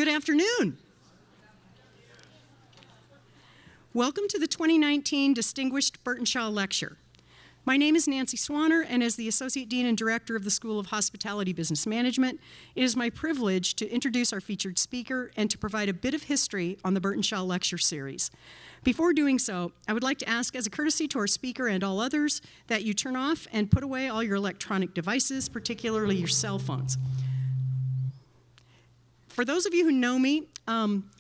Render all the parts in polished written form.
Good afternoon. Welcome to the 2019 Distinguished Burtenshaw Lecture. My name is Nancy Swanner, and as the Associate Dean and Director of the School of Hospitality Business Management, it is my privilege to introduce our featured speaker and to provide a bit of history on the Burtenshaw Lecture Series. Before doing so, I would like to ask, as a courtesy to our speaker and all others, that you turn off and put away all your electronic devices, particularly your cell phones. For those of you who know me,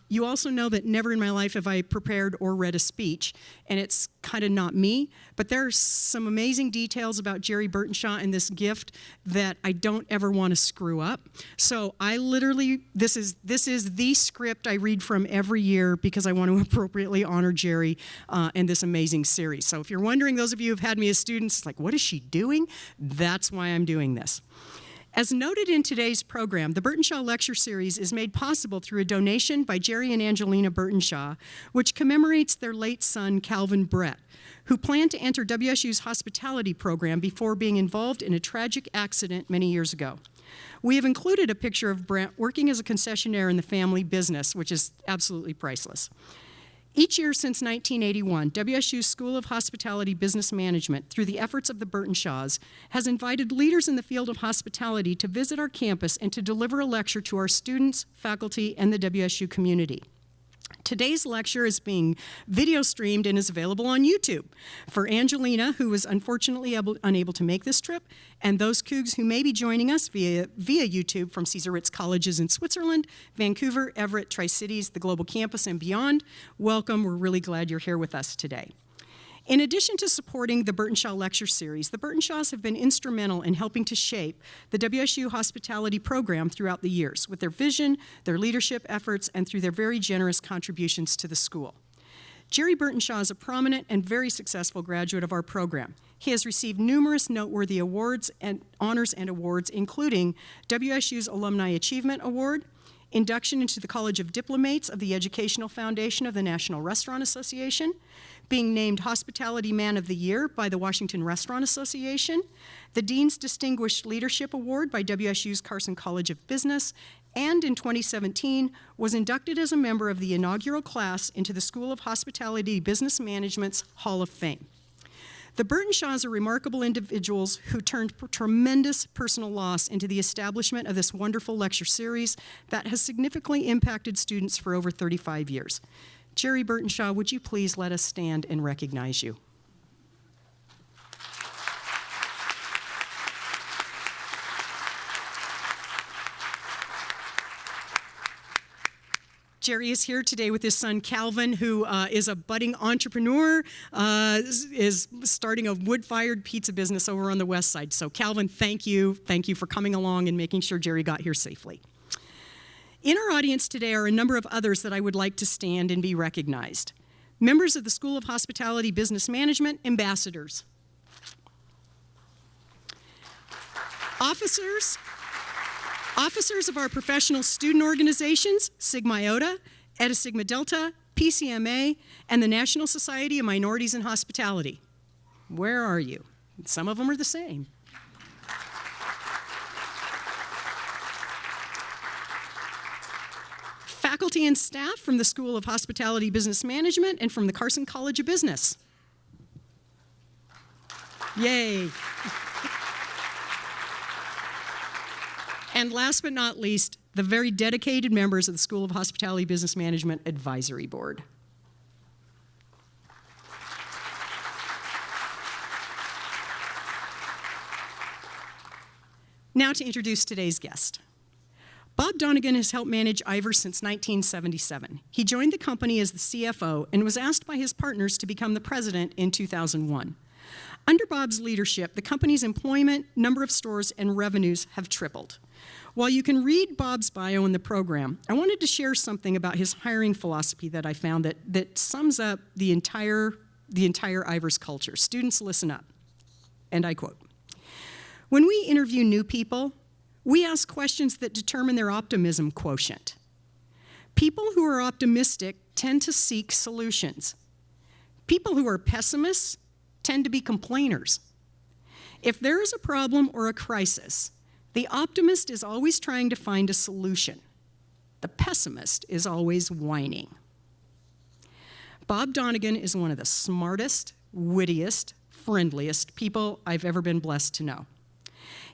you also know that never in my life have I prepared or read a speech, and it's kind of not me, but there are some amazing details about Jerry Burtenshaw and this gift that I don't ever want to screw up. So I literally, this is the script I read from every year because I want to appropriately honor Jerry and this amazing series. So if you're wondering, those of you who've had me as students, like, what is she doing? That's why I'm doing this. As noted in today's program, the Burtenshaw Lecture Series is made possible through a donation by Jerry and Angelina Burtenshaw, which commemorates their late son, Calvin Brett, who planned to enter WSU's hospitality program before being involved in a tragic accident many years ago. We have included a picture of Brett working as a concessionaire in the family business, which is absolutely priceless. Each year since 1981, WSU's School of Hospitality Business Management, through the efforts of the Burtenshaws, has invited leaders in the field of hospitality to visit our campus and to deliver a lecture to our students, faculty, and the WSU community. Today's lecture is being video streamed and is available on YouTube. For Angelina, who was unfortunately unable to make this trip, and those Cougs who may be joining us via YouTube from Cesar Ritz Colleges in Switzerland, Vancouver, Everett, Tri-Cities, the Global Campus, and beyond, welcome. We're really glad you're here with us today. In addition to supporting the Burtenshaw Lecture Series, the Burtenshaws have been instrumental in helping to shape the WSU hospitality program throughout the years with their vision, their leadership efforts, and through their very generous contributions to the school. Jerry Burtenshaw is a prominent and very successful graduate of our program. He has received numerous noteworthy awards and honors and awards, including WSU's Alumni Achievement Award, induction into the College of Diplomates of the Educational Foundation of the National Restaurant Association, being named Hospitality Man of the Year by the Washington Restaurant Association, the Dean's Distinguished Leadership Award by WSU's Carson College of Business, and in 2017 was inducted as a member of the inaugural class into the School of Hospitality Business Management's Hall of Fame. The Burtenshaws are remarkable individuals who turned tremendous personal loss into the establishment of this wonderful lecture series that has significantly impacted students for over 35 years. Jerry Burtenshaw, would you please let us stand and recognize you? Jerry is here today with his son, Calvin, who is a budding entrepreneur, is starting a wood-fired pizza business over on the west side. So Calvin, thank you. Thank you for coming along and making sure Jerry got here safely. In our audience today are a number of others that I would like to stand and be recognized. Members of the School of Hospitality Business Management, ambassadors. Officers of our professional student organizations, Sigma Iota, Eta Sigma Delta, PCMA, and the National Society of Minorities in Hospitality. Where are you? Some of them are the same. Faculty and staff from the School of Hospitality Business Management and from the Carson College of Business. Yay. And last but not least, the very dedicated members of the School of Hospitality Business Management Advisory Board. Now to introduce today's guest. Bob Donegan has helped manage Ivor since 1977. He joined the company as the CFO and was asked by his partners to become the president in 2001. Under Bob's leadership, the company's employment, number of stores, and revenues have tripled. While you can read Bob's bio in the program, I wanted to share something about his hiring philosophy that I found that sums up the entire Ivor's culture. Students, listen up. And I quote, "When we interview new people, we ask questions that determine their optimism quotient. People who are optimistic tend to seek solutions. People who are pessimists tend to be complainers. If there is a problem or a crisis, the optimist is always trying to find a solution. The pessimist is always whining. Bob Donegan is one of the smartest, wittiest, friendliest people I've ever been blessed to know.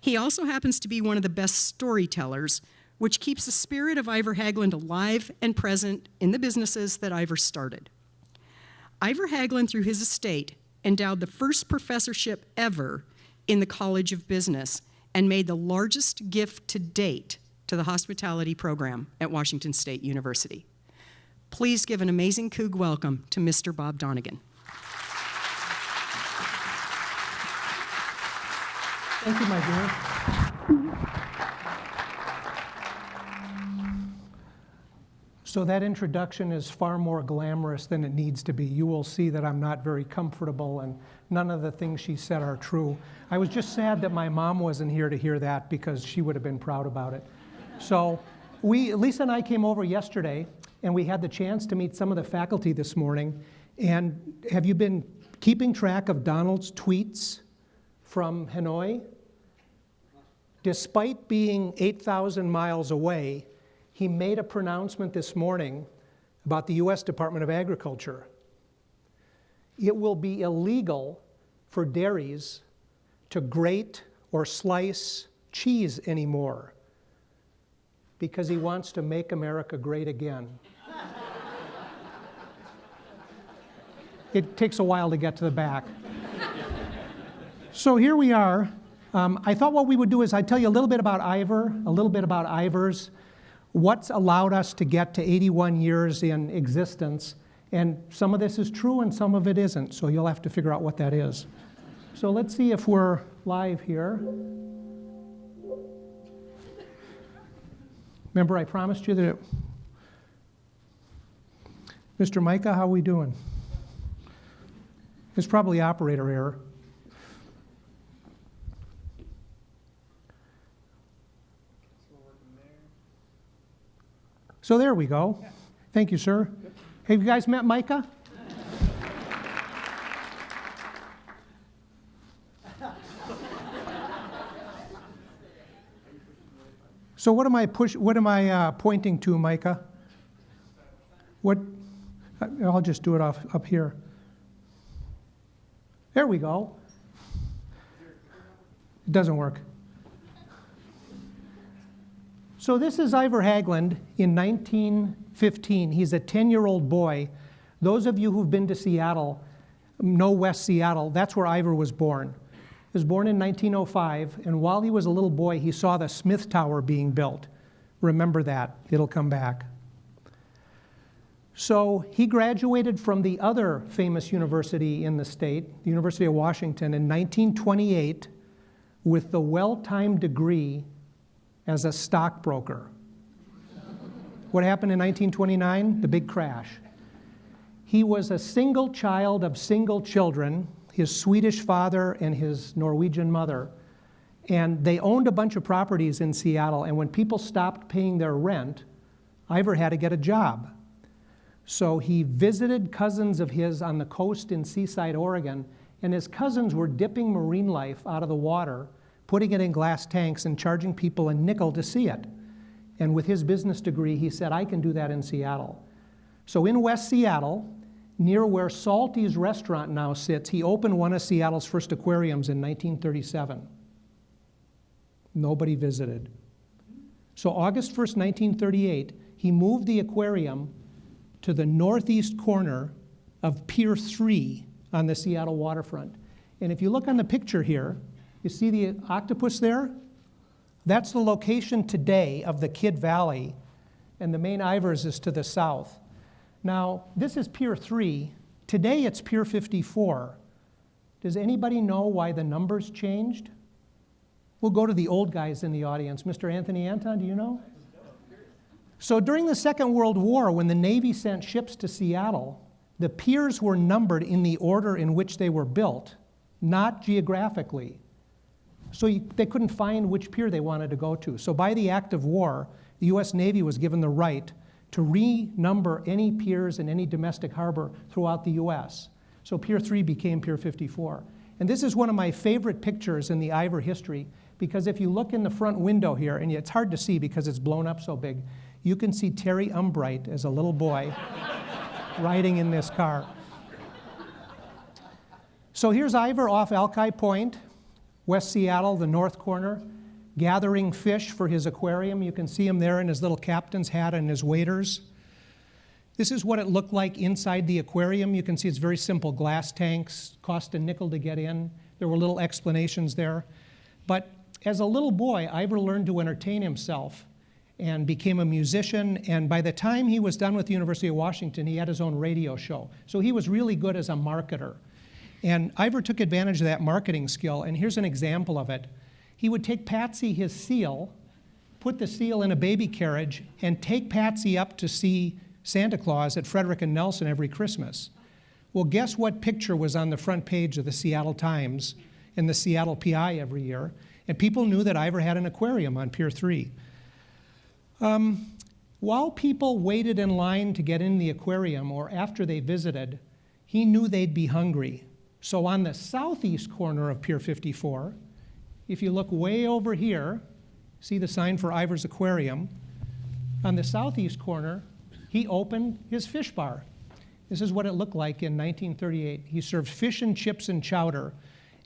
He also happens to be one of the best storytellers, which keeps the spirit of Ivor Haglund alive and present in the businesses that Ivor started. Ivor Haglund, through his estate, endowed the first professorship ever in the College of Business and made the largest gift to date to the hospitality program at Washington State University. Please give an amazing Coug welcome to Mr. Bob Donegan. Thank you, my dear. So that introduction is far more glamorous than it needs to be. You will see that I'm not very comfortable, and none of the things she said are true. I was just sad that my mom wasn't here to hear that, because she would have been proud about it. So Lisa and I came over yesterday, and we had the chance to meet some of the faculty this morning. And have you been keeping track of Donald's tweets from Hanoi? Despite being 8,000 miles away, he made a pronouncement this morning about the U.S. Department of Agriculture. It will be illegal for dairies to grate or slice cheese anymore, because he wants to make America great again. It takes a while to get to the back. So here we are. I thought what we would do is I'd tell you a little bit about Ivor, a little bit about Ivor's, what's allowed us to get to 81 years in existence. And some of this is true and some of it isn't, so you'll have to figure out what that is. So let's see if we're live here. Remember, I promised you that Mr. Micah, how are we doing? It's probably operator error. So there we go. Yeah. Thank you, sir. Yep. Have you guys met Micah? So what am I pointing to, Micah? What? I'll just do it up here. There we go. It doesn't work. So this is Ivor Haglund in 1915. He's a 10-year-old boy. Those of you who've been to Seattle know West Seattle. That's where Ivor was born. He was born in 1905, and while he was a little boy, he saw the Smith Tower being built. Remember that. It'll come back. So he graduated from the other famous university in the state, the University of Washington, in 1928 with the well-timed degree as a stockbroker. What happened in 1929? The big crash. He was a single child of single children, his Swedish father and his Norwegian mother, and they owned a bunch of properties in Seattle, and when people stopped paying their rent, Ivor had to get a job. So he visited cousins of his on the coast in Seaside, Oregon, and his cousins were dipping marine life out of the water, putting it in glass tanks and charging people a nickel to see it. And with his business degree, he said, I can do that in Seattle. So in West Seattle, near where Salty's restaurant now sits, he opened one of Seattle's first aquariums in 1937. Nobody visited. So August 1st, 1938, he moved the aquarium to the northeast corner of Pier 3 on the Seattle waterfront. And if you look on the picture here, you see the octopus there? That's the location today of the Kidd Valley, and the main Ivors is to the south. Now, this is Pier 3. Today it's Pier 54. Does anybody know why the numbers changed? We'll go to the old guys in the audience. Mr. Anthony Anton, do you know? So during the Second World War, when the Navy sent ships to Seattle, the piers were numbered in the order in which they were built, not geographically. So they couldn't find which pier they wanted to go to. So by the act of war, the U.S. Navy was given the right to renumber any piers in any domestic harbor throughout the U.S. So Pier 3 became Pier 54. And this is one of my favorite pictures in the Ivor history, because if you look in the front window here, and it's hard to see because it's blown up so big, you can see Terry Umbright as a little boy riding in this car. So here's Ivor off Alki Point, West Seattle, the north corner, gathering fish for his aquarium. You can see him there in his little captain's hat and his waders. This is what it looked like inside the aquarium. You can see it's very simple. Glass tanks, cost a nickel to get in. There were little explanations there. But as a little boy, Ivor learned to entertain himself and became a musician. And by the time he was done with the University of Washington, he had his own radio show. So he was really good as a marketer. And Ivor took advantage of that marketing skill. And here's an example of it. He would take Patsy, his seal, put the seal in a baby carriage, and take Patsy up to see Santa Claus at Frederick and Nelson every Christmas. Well, guess what picture was on the front page of the Seattle Times and the Seattle PI every year? And people knew that Ivor had an aquarium on Pier 3. While people waited in line to get in the aquarium or after they visited, he knew they'd be hungry. So on the southeast corner of Pier 54, if you look way over here, see the sign for Ivor's Aquarium, on the southeast corner, he opened his fish bar. This is what it looked like in 1938. He served fish and chips and chowder,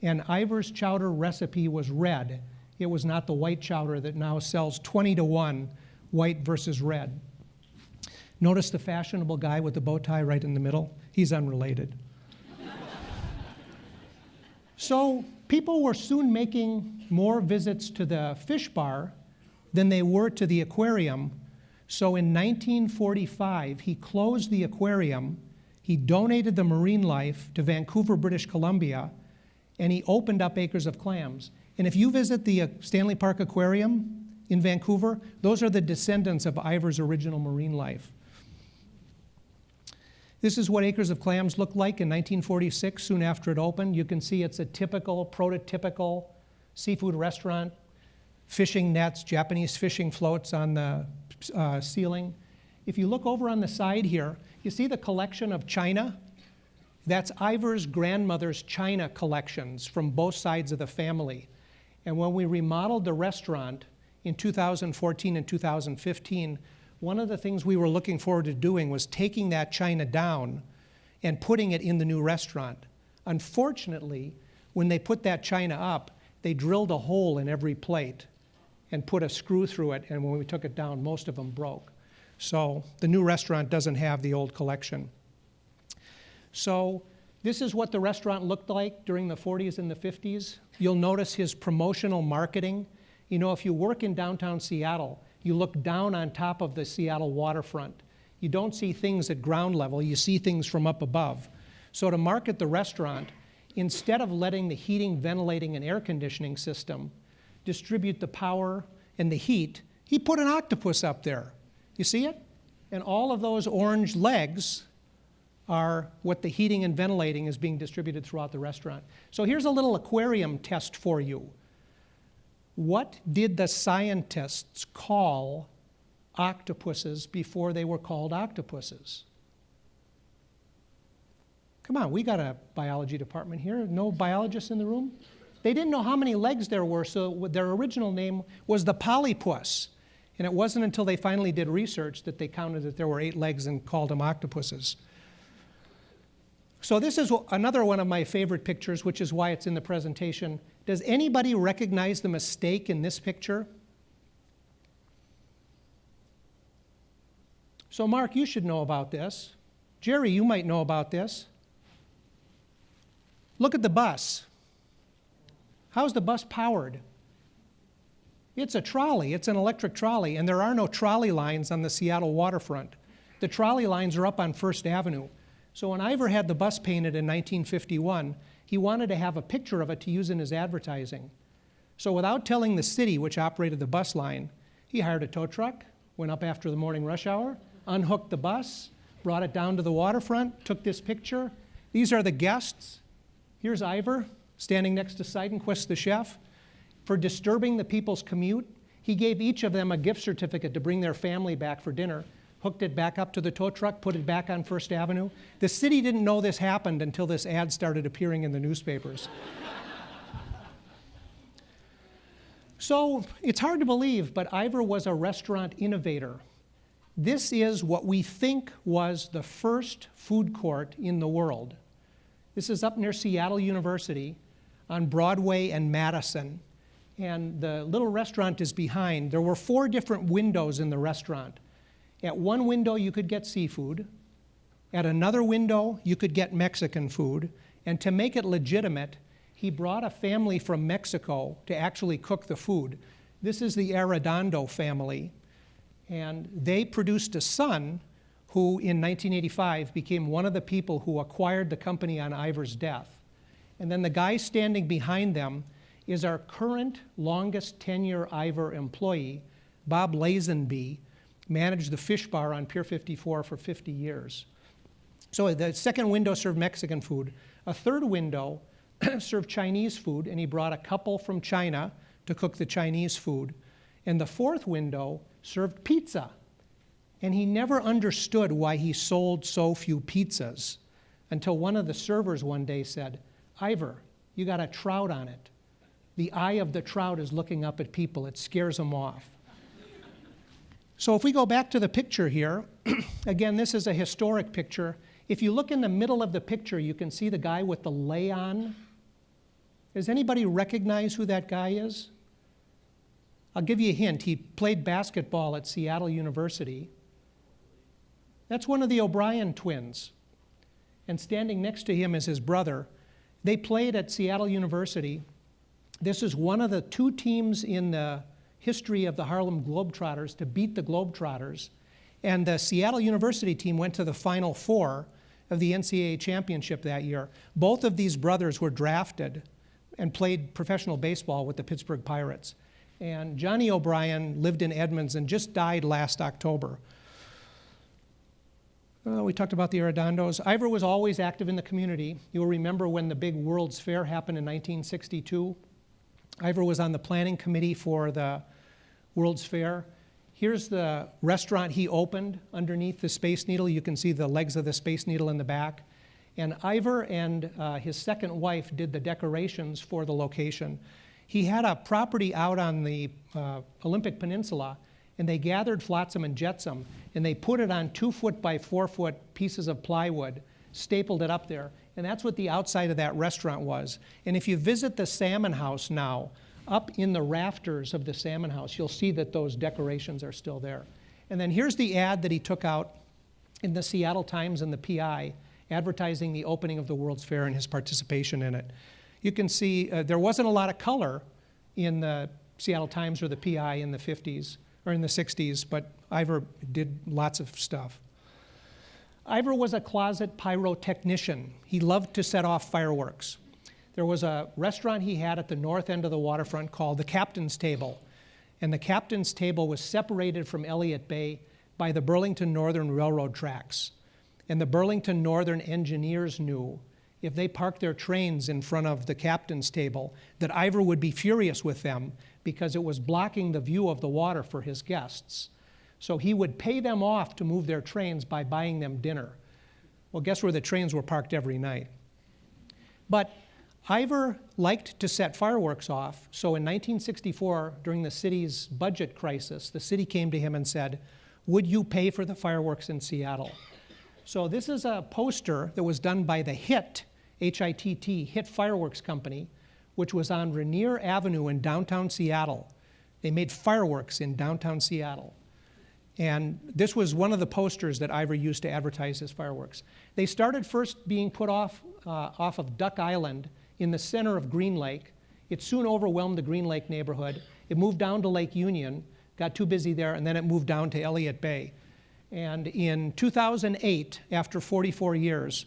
and Ivor's chowder recipe was red. It was not the white chowder that now sells 20-to-1, white versus red. Notice the fashionable guy with the bow tie right in the middle? He's unrelated. So people were soon making more visits to the fish bar than they were to the aquarium. So in 1945, he closed the aquarium, he donated the marine life to Vancouver, British Columbia, and he opened up Acres of Clams. And if you visit the Stanley Park Aquarium in Vancouver, those are the descendants of Ivor's original marine life. This is what Acres of Clams looked like in 1946, soon after it opened. You can see it's a typical, prototypical seafood restaurant, fishing nets, Japanese fishing floats on the ceiling. If you look over on the side here, you see the collection of china? That's Ivor's grandmother's china collections from both sides of the family. And when we remodeled the restaurant in 2014 and 2015, one of the things we were looking forward to doing was taking that china down and putting it in the new restaurant. Unfortunately, when they put that china up, they drilled a hole in every plate and put a screw through it, and when we took it down, most of them broke. So the new restaurant doesn't have the old collection. So this is what the restaurant looked like during the 40s and the 50s. You'll notice his promotional marketing. You know, if you work in downtown Seattle, you look down on top of the Seattle waterfront. You don't see things at ground level, you see things from up above. So to market the restaurant, instead of letting the heating, ventilating, and air conditioning system distribute the power and the heat, he put an octopus up there. You see it? And all of those orange legs are what the heating and ventilating is being distributed throughout the restaurant. So here's a little aquarium test for you. What did the scientists call octopuses before they were called octopuses? Come on, we got a biology department here. No biologists in the room? They didn't know how many legs there were, so their original name was the polypus. And it wasn't until they finally did research that they counted that there were 8 legs and called them octopuses. So this is another one of my favorite pictures, which is why it's in the presentation. Does anybody recognize the mistake in this picture? So Mark, you should know about this. Jerry, you might know about this. Look at the bus. How's the bus powered? It's a trolley. It's an electric trolley, and there are no trolley lines on the Seattle waterfront. The trolley lines are up on First Avenue. So when Ivor had the bus painted in 1951, he wanted to have a picture of it to use in his advertising. So without telling the city, which operated the bus line, he hired a tow truck, went up after the morning rush hour, unhooked the bus, brought it down to the waterfront, took this picture. These are the guests. Here's Ivor standing next to Seidenquist, the chef. For disturbing the people's commute, he gave each of them a gift certificate to bring their family back for dinner, hooked it back up to the tow truck, put it back on First Avenue. The city didn't know this happened until this ad started appearing in the newspapers. So it's hard to believe, but Ivor was a restaurant innovator. This is what we think was the first food court in the world. This is up near Seattle University on Broadway and Madison. And the little restaurant is behind. There were 4 different windows in the restaurant. At one window, you could get seafood. At another window, you could get Mexican food. And to make it legitimate, he brought a family from Mexico to actually cook the food. This is the Arredondo family. And they produced a son who, in 1985, became one of the people who acquired the company on Ivar's death. And then the guy standing behind them is our current longest tenure Ivar employee, Bob Lazenby, managed the fish bar on Pier 54 for 50 years. So the second window served Mexican food. A third window served Chinese food, and he brought a couple from China to cook the Chinese food. And the fourth window served pizza. And he never understood why he sold so few pizzas until one of the servers one day said, "Ivar, you got a trout on it. The eye of the trout is looking up at people. It scares them off." So if we go back to the picture here, again, this is a historic picture. If you look in the middle of the picture, you can see the guy with the lei on. Does anybody recognize who that guy is? I'll give you a hint. He played basketball at Seattle University. That's one of the O'Brien twins. And standing next to him is his brother. They played at Seattle University. This is one of the 2 teams in the history of the Harlem Globetrotters to beat the Globetrotters. And the Seattle University team went to the Final Four of the NCAA championship that year. Both of these brothers were drafted and played professional baseball with the Pittsburgh Pirates. And Johnny O'Brien lived in Edmonds and just died last October. We talked about the Arredondos. Ivar was always active in the community. You'll remember when the big World's Fair happened in 1962. Ivar was on the planning committee for the World's Fair. Here's the restaurant he opened underneath the Space Needle. You can see the legs of the Space Needle in the back. And Ivar and his second wife did the decorations for the location. He had a property out on the Olympic Peninsula, and they gathered flotsam and jetsam, and they put it on 2-foot by 4-foot pieces of plywood, stapled it up there, and that's what the outside of that restaurant was. And if you visit the Salmon House now, up in the rafters of the Salmon House, you'll see that those decorations are still there. And then here's the ad that he took out in the Seattle Times and the PI, advertising the opening of the World's Fair and his participation in it. You can see there wasn't a lot of color in the Seattle Times or the PI in the 50s or in the 60s, but Ivar did lots of stuff. Ivar was a closet pyrotechnician. He loved to set off fireworks. There was a restaurant he had at the north end of the waterfront called the Captain's Table. And the Captain's Table was separated from Elliott Bay by the Burlington Northern Railroad tracks. And the Burlington Northern engineers knew if they parked their trains in front of the Captain's Table that Ivar would be furious with them because it was blocking the view of the water for his guests. So he would pay them off to move their trains by buying them dinner. Well, guess where the trains were parked every night? But Ivar liked to set fireworks off, so in 1964, during the city's budget crisis, the city came to him and said, "Would you pay for the fireworks in Seattle?" So this is a poster that was done by the HITT, H-I-T-T, HITT Fireworks Company, which was on Rainier Avenue in downtown Seattle. They made fireworks in downtown Seattle. And this was one of the posters that Ivar used to advertise his fireworks. They started first being put off of Duck Island in the center of Green Lake. It soon overwhelmed the Green Lake neighborhood. It moved down to Lake Union, got too busy there, and then it moved down to Elliott Bay. And in 2008, after 44 years,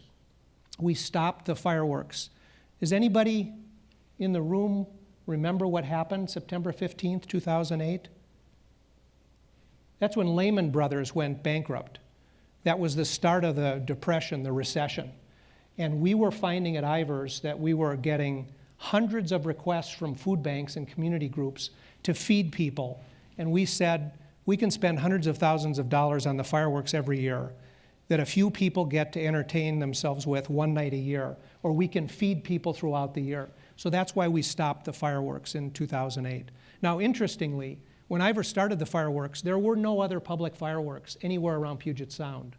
we stopped the fireworks. Does anybody in the room remember what happened September 15th, 2008? That's when Lehman Brothers went bankrupt. That was the start of the Depression, the recession. And we were finding at Ivar's that we were getting hundreds of requests from food banks and community groups to feed people. And we said, we can spend hundreds of thousands of dollars on the fireworks every year that a few people get to entertain themselves with one night a year, or we can feed people throughout the year. So that's why we stopped the fireworks in 2008. Now, interestingly, When Ivor started the fireworks, there were no other public fireworks anywhere around Puget Sound.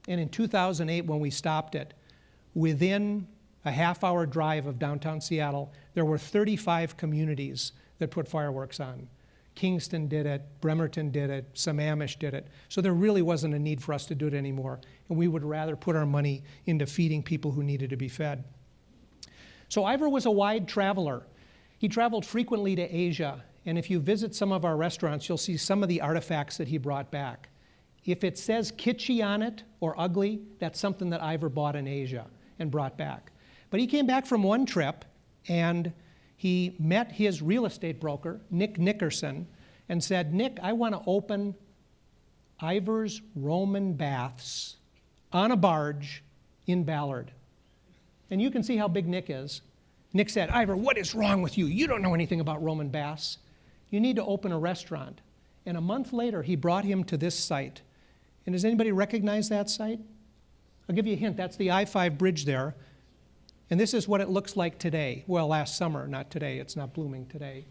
And in 2008, when we stopped it, within a half-hour drive of downtown Seattle, there were 35 communities that put fireworks on. Kingston did it, Bremerton did it, Sammamish did it. So there really wasn't a need for us to do it anymore. And we would rather put our money into feeding people who needed to be fed. So Ivor was a wide traveler. He traveled frequently to Asia. And if you visit some of our restaurants, you'll see some of the artifacts that he brought back. If it says kitschy on it or ugly, that's something that Ivor bought in Asia and brought back. But he came back from one trip and he met his real estate broker, Nick Nickerson, and said, Nick, I want to open Ivor's Roman baths on a barge in Ballard. And you can see how big Nick is. Nick said, Ivor, what is wrong with you? You don't know anything about Roman baths. You need to open a restaurant. And a month later, he brought him to this site. And does anybody recognize that site? I'll give you a hint. That's the I-5 bridge there. And this is what it looks like today. Well, last summer, not today. It's not blooming today.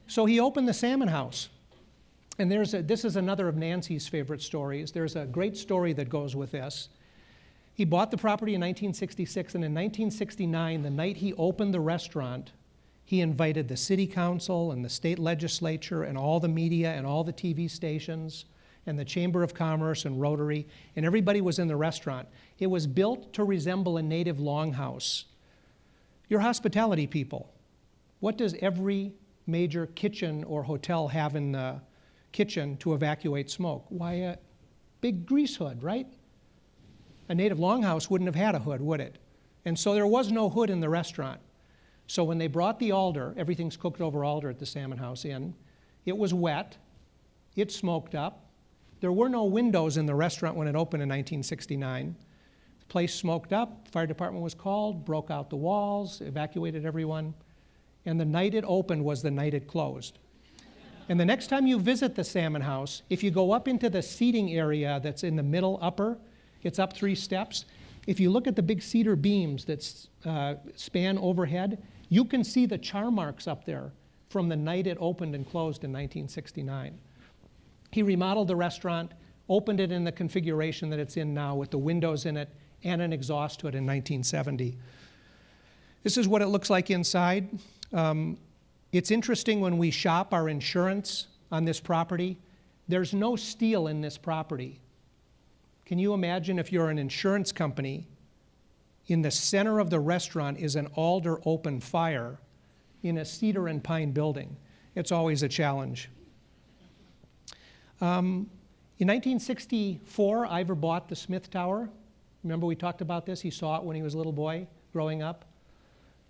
So he opened the Salmon House. And this is another of Nancy's favorite stories. There's a great story that goes with this. He bought the property in 1966, and in 1969, the night he opened the restaurant, he invited the city council and the state legislature and all the media and all the TV stations and the Chamber of Commerce and Rotary, and everybody was in the restaurant. It was built to resemble a native longhouse. You're hospitality people. What does every major kitchen or hotel have in the kitchen to evacuate smoke? Why, a big grease hood, right? A native longhouse wouldn't have had a hood, would it? And so there was no hood in the restaurant. So when they brought the alder, everything's cooked over alder at the Salmon House Inn, it was wet, it smoked up. There were no windows in the restaurant when it opened in 1969. The place smoked up, the fire department was called, broke out the walls, evacuated everyone, and the night it opened was the night it closed. And the next time you visit the Salmon House, if you go up into the seating area that's in the middle upper, it's up 3 steps. If you look at the big cedar beams that span overhead, you can see the char marks up there from the night it opened and closed in 1969. He remodeled the restaurant, opened it in the configuration that it's in now with the windows in it and an exhaust hood in 1970. This is what it looks like inside. It's interesting when we shop our insurance on this property, there's no steel in this property. Can you imagine if you're an insurance company, in the center of the restaurant is an alder open fire in a cedar and pine building? It's always a challenge. In 1964, Ivor bought the Smith Tower. Remember we talked about this? He saw it when he was a little boy growing up.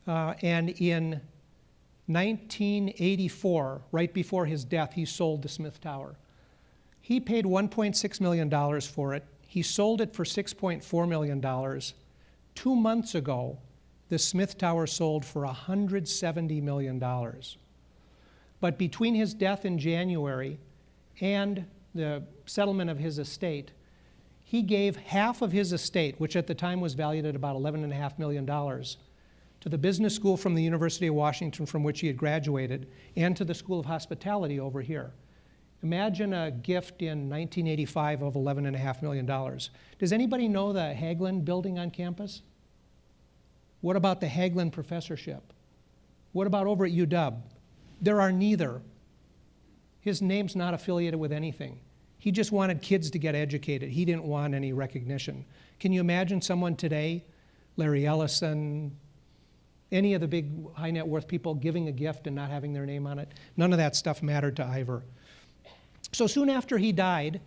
And in 1984, right before his death, he sold the Smith Tower. He paid $1.6 million for it. He sold it for $6.4 million. 2 months ago, the Smith Tower sold for $170 million. But between his death in January and the settlement of his estate, he gave half of his estate, which at the time was valued at about $11.5 million, to the business school from the University of Washington from which he had graduated, and to the School of Hospitality over here. Imagine a gift in 1985 of $11.5 million. Does anybody know the Hagelin building on campus? What about the Hagelin professorship? What about over at UW? There are neither. His name's not affiliated with anything. He just wanted kids to get educated. He didn't want any recognition. Can you imagine someone today, Larry Ellison, any of the big high net worth people giving a gift and not having their name on it? None of that stuff mattered to Ivor. So soon after he died,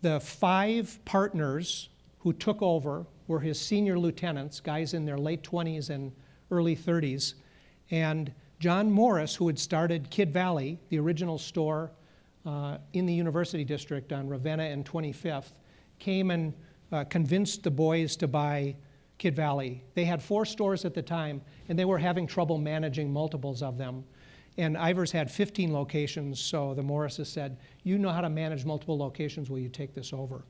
the 5 partners who took over were his senior lieutenants, guys in their late 20s and early 30s, and John Morris, who had started Kid Valley, the original store in the University District on Ravenna and 25th, came and convinced the boys to buy Kid Valley. They had 4 stores at the time, and they were having trouble managing multiples of them. And Ivor's had 15 locations, so the Morrises said, you know how to manage multiple locations, will you take this over?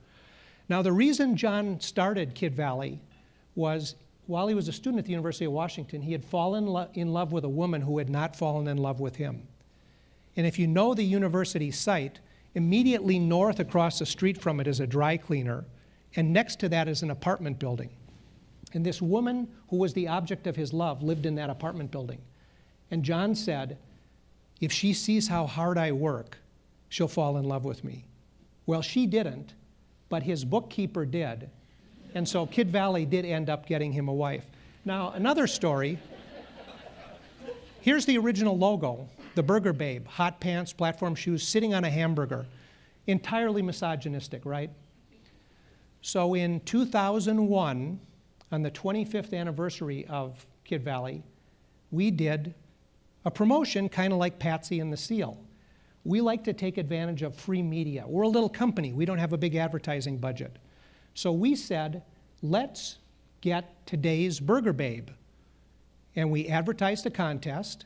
Now, the reason John started Kid Valley was while he was a student at the University of Washington, he had fallen in love with a woman who had not fallen in love with him. And if you know the university site, immediately north across the street from it is a dry cleaner, and next to that is an apartment building. And this woman who was the object of his love lived in that apartment building. And John said, if she sees how hard I work, she'll fall in love with me. Well, she didn't, but his bookkeeper did. And so Kid Valley did end up getting him a wife. Now, another story. Here's the original logo, the Burger Babe, hot pants, platform shoes, sitting on a hamburger. Entirely misogynistic, right? So in 2001, on the 25th anniversary of Kid Valley, we did a promotion kind of like Patsy and the Seal. We like to take advantage of free media. We're a little company. We don't have a big advertising budget. So we said, let's get today's Burger Babe. And we advertised a contest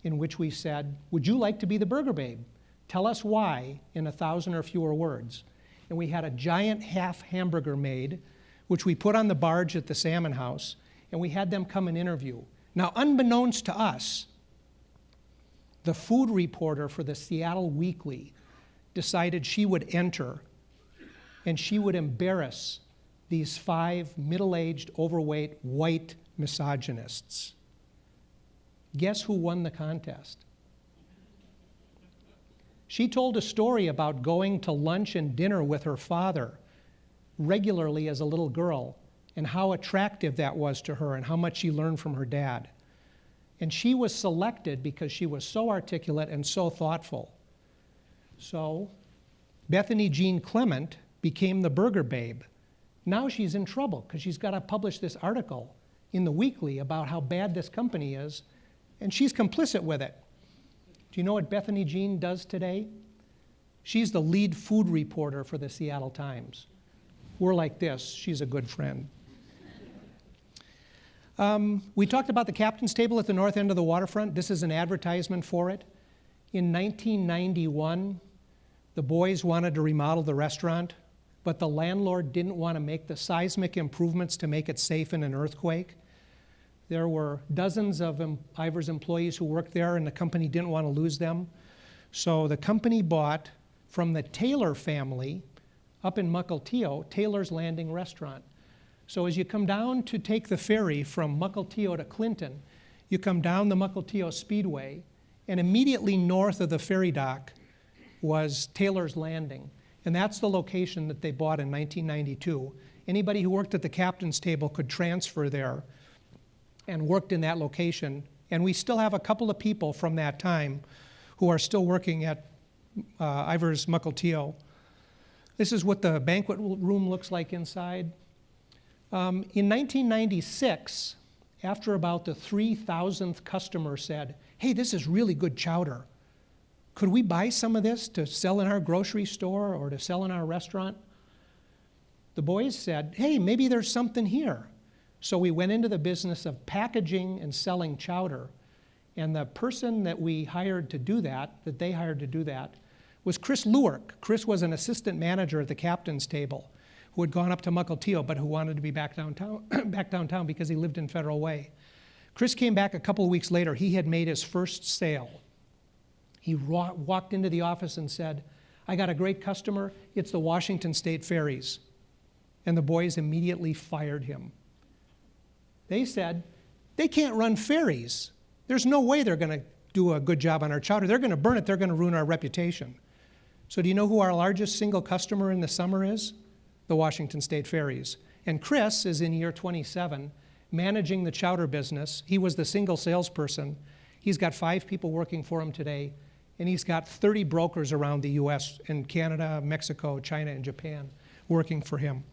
in which we said, would you like to be the Burger Babe? Tell us why in 1,000 or fewer words. And we had a giant half hamburger made, which we put on the barge at the Salmon House, and we had them come and interview. Now, unbeknownst to us, the food reporter for the Seattle Weekly decided she would enter and she would embarrass these 5 middle-aged, overweight, white misogynists. Guess who won the contest? She told a story about going to lunch and dinner with her father regularly as a little girl and how attractive that was to her and how much she learned from her dad. And she was selected because she was so articulate and so thoughtful. So Bethany Jean Clement became the Burger Babe. Now she's in trouble because she's got to publish this article in the Weekly about how bad this company is, and she's complicit with it. Do you know what Bethany Jean does today? She's the lead food reporter for the Seattle Times. We're like this. She's a good friend. We talked about the captain's table at the north end of the waterfront. This is an advertisement for it. In 1991, the boys wanted to remodel the restaurant, but the landlord didn't want to make the seismic improvements to make it safe in an earthquake. There were dozens of Ivers employees who worked there, and the company didn't want to lose them. So the company bought from the Taylor family up in Mukilteo, Taylor's Landing Restaurant. So as you come down to take the ferry from Mukilteo to Clinton, you come down the Mukilteo Speedway, and immediately north of the ferry dock was Taylor's Landing. And that's the location that they bought in 1992. Anybody who worked at the captain's table could transfer there and worked in that location. And we still have a couple of people from that time who are still working at Ivers Mukilteo. This is what the banquet room looks like inside. In 1996, after about the 3,000th customer said, hey, this is really good chowder. Could we buy some of this to sell in our grocery store or to sell in our restaurant? The boys said, hey, maybe there's something here. So we went into the business of packaging and selling chowder. And the person that we hired to do that, was Chris Lewark. Chris was an assistant manager at the captain's table who had gone up to Mukilteo but who wanted to be back downtown because he lived in Federal Way. Chris came back a couple of weeks later. He had made his first sale. He walked into the office and said, I got a great customer. It's the Washington State Ferries. And the boys immediately fired him. They said, they can't run ferries. There's no way they're going to do a good job on our chowder. They're going to burn it. They're going to ruin our reputation. So do you know who our largest single customer in the summer is? The Washington State Ferries. And Chris is in year 27, managing the chowder business. He was the single salesperson. He's got 5 people working for him today, and he's got 30 brokers around the US and Canada, Mexico, China, and Japan working for him.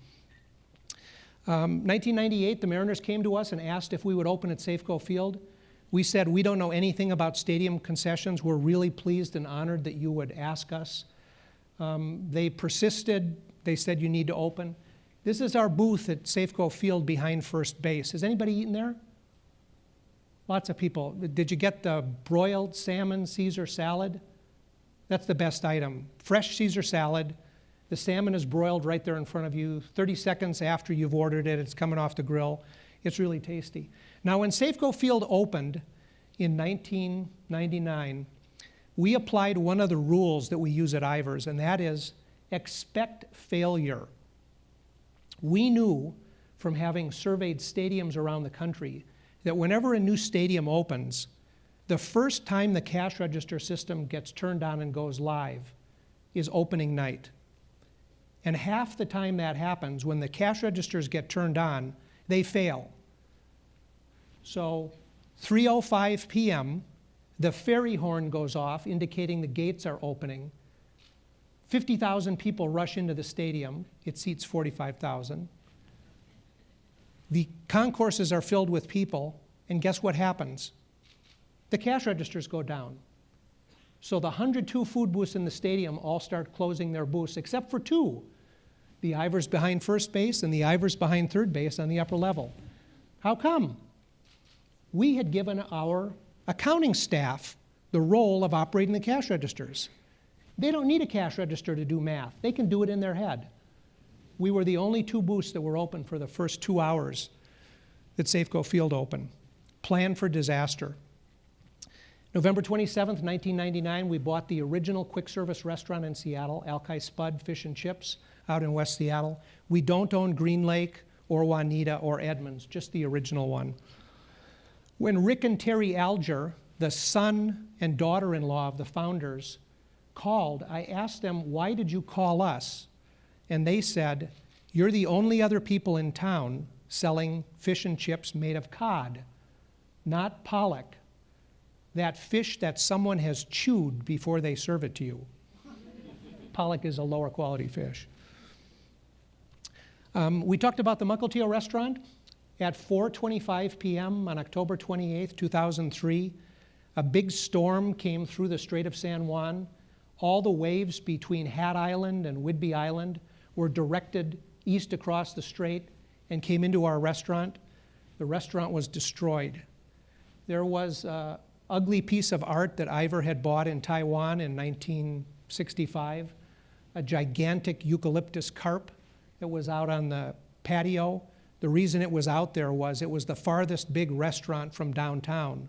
1998, the Mariners came to us and asked if we would open at Safeco Field. We said, we don't know anything about stadium concessions. We're really pleased and honored that you would ask us. They persisted. They said, you need to open. This is our booth at Safeco Field behind first base. Has anybody eaten there? Lots of people. Did you get the broiled salmon Caesar salad? That's the best item. Fresh Caesar salad. The salmon is broiled right there in front of you. 30 seconds after you've ordered it, it's coming off the grill. It's really tasty. Now, when Safeco Field opened in 1999, we applied one of the rules that we use at Ivers, and that is expect failure. We knew from having surveyed stadiums around the country that whenever a new stadium opens, the first time the cash register system gets turned on and goes live is opening night. And half the time that happens, when the cash registers get turned on, they fail. So 3:05 p.m., the ferry horn goes off, indicating the gates are opening. 50,000 people rush into the stadium. It seats 45,000. The concourses are filled with people, and guess what happens? The cash registers go down. So the 102 food booths in the stadium all start closing their booths, except for two, the Ivers behind first base and the Ivers behind third base on the upper level. How come? We had given our accounting staff the role of operating the cash registers. They don't need a cash register to do math. They can do it in their head. We were the only two booths that were open for the first 2 hours that Safeco Field opened. Plan for disaster. November 27th, 1999, we bought the original quick service restaurant in Seattle, Alki Spud Fish and Chips, out in West Seattle. We don't own Green Lake or Juanita or Edmonds, just the original one. When Rick and Terry Alger, the son and daughter-in-law of the founders, called, I asked them, why did you call us? And they said, you're the only other people in town selling fish and chips made of cod, not pollock, that fish that someone has chewed before they serve it to you. Pollock is a lower quality fish. We talked about the Mukilteo restaurant. At 4:25 p.m. on October 28th, 2003, a big storm came through the Strait of San Juan. All the waves between Hat Island and Whidbey Island were directed east across the strait and came into our restaurant. The restaurant was destroyed. There was an ugly piece of art that Ivor had bought in Taiwan in 1965, a gigantic eucalyptus carp that was out on the patio. The reason it was out there was it was the farthest big restaurant from downtown,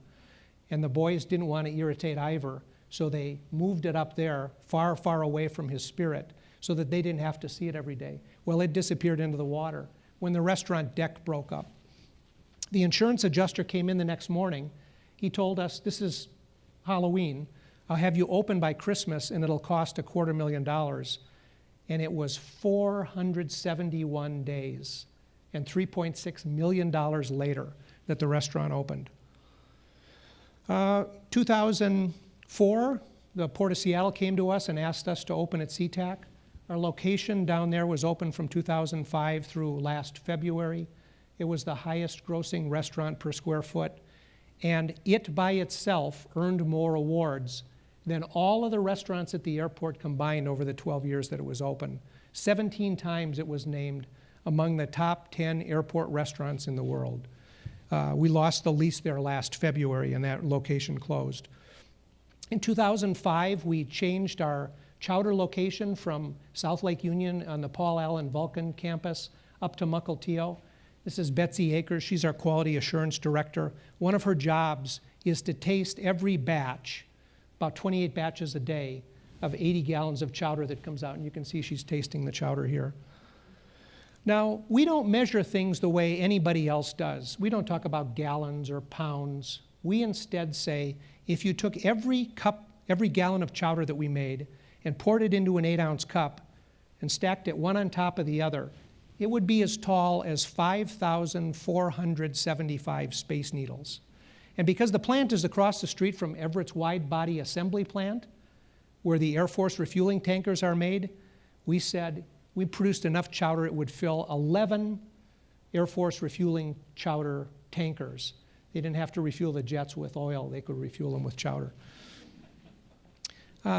and the boys didn't want to irritate Ivor, so they moved it up there, far, far away from his spirit, so that they didn't have to see it every day. Well, it disappeared into the water when the restaurant deck broke up. The insurance adjuster came in the next morning. He told us, this is Halloween. I'll have you open by Christmas, and it'll cost $250,000. And it was 471 days and $3.6 million later that the restaurant opened. 2004, the Port of Seattle came to us and asked us to open at SeaTac. Our location down there was open from 2005 through last February. It was the highest grossing restaurant per square foot, and it by itself earned more awards than all of the restaurants at the airport combined over the 12 years that it was open. 17 times it was named among the top 10 airport restaurants in the world. We lost the lease there last February, and that location closed. In 2005, we changed our chowder location from South Lake Union on the Paul Allen Vulcan campus up to Mukilteo. This is Betsy Akers. She's our quality assurance director. One of her jobs is to taste every batch, about 28 batches a day, of 80 gallons of chowder that comes out. And you can see she's tasting the chowder here. Now, we don't measure things the way anybody else does. We don't talk about gallons or pounds. We instead say, if you took every gallon of chowder that we made and poured it into an 8-ounce cup and stacked it one on top of the other, it would be as tall as 5,475 Space Needles. And because the plant is across the street from Everett's Wide Body Assembly Plant, where the Air Force refueling tankers are made, we said we produced enough chowder it would fill 11 Air Force refueling chowder tankers. They didn't have to refuel the jets with oil. They could refuel them with chowder.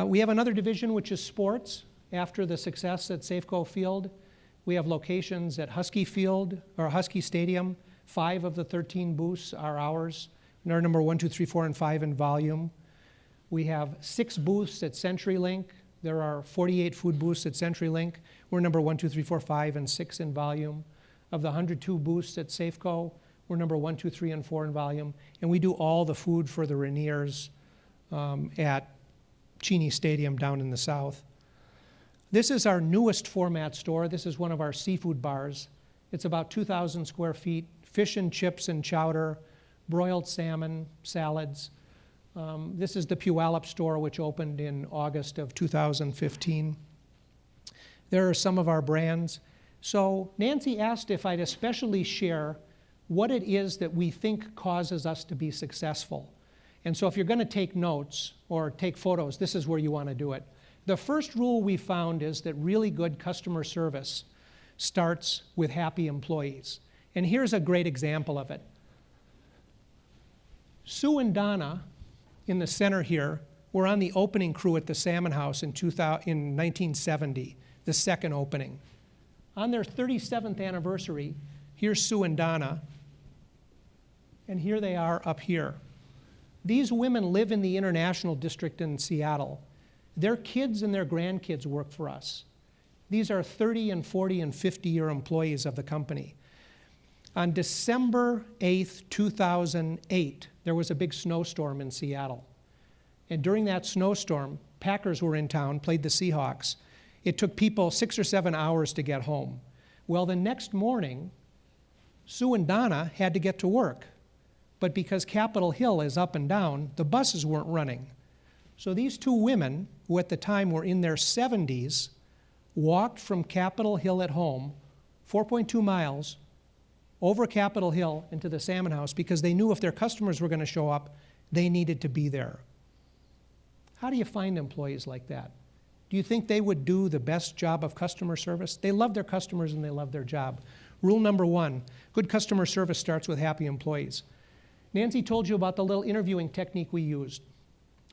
We have another division, which is sports. After the success at Safeco Field, we have locations at Husky Field, or Husky Stadium. 5 of the 13 booths are ours. They're number 1, 2, 3, 4, and 5 in volume. We have 6 booths at CenturyLink. There are 48 food booths at CenturyLink. We're number 1, 2, 3, 4, 5, and 6 in volume. Of the 102 booths at Safeco, we're number 1, 2, 3, and 4 in volume. And we do all the food for the Rainiers at Cheney Stadium down in the south. This is our newest format store. This is one of our seafood bars. It's about 2,000 square feet, fish and chips and chowder, broiled salmon, salads. This is the Puyallup store, which opened in August of 2015. There are some of our brands. So Nancy asked if I'd especially share what it is that we think causes us to be successful. And so if you're going to take notes or take photos, this is where you want to do it. The first rule we found is that really good customer service starts with happy employees. And here's a great example of it. Sue and Donna, in the center here, were on the opening crew at the Salmon House in 1970, the second opening. On their 37th anniversary, here's Sue and Donna, and here they are up here. These women live in the International District in Seattle. Their kids and their grandkids work for us. These are 30 and 40 and 50-year employees of the company. On December 8th, 2008, there was a big snowstorm in Seattle. And during that snowstorm, Packers were in town, played the Seahawks. It took people 6 or 7 hours to get home. Well, the next morning, Sue and Donna had to get to work. But because Capitol Hill is up and down, the buses weren't running. So these two women, who at the time were in their 70s, walked from Capitol Hill at home, 4.2 miles, over Capitol Hill into the Salmon House because they knew if their customers were going to show up, they needed to be there. How do you find employees like that? Do you think they would do the best job of customer service? They love their customers and they love their job. Rule number one, good customer service starts with happy employees. Nancy told you about the little interviewing technique we used.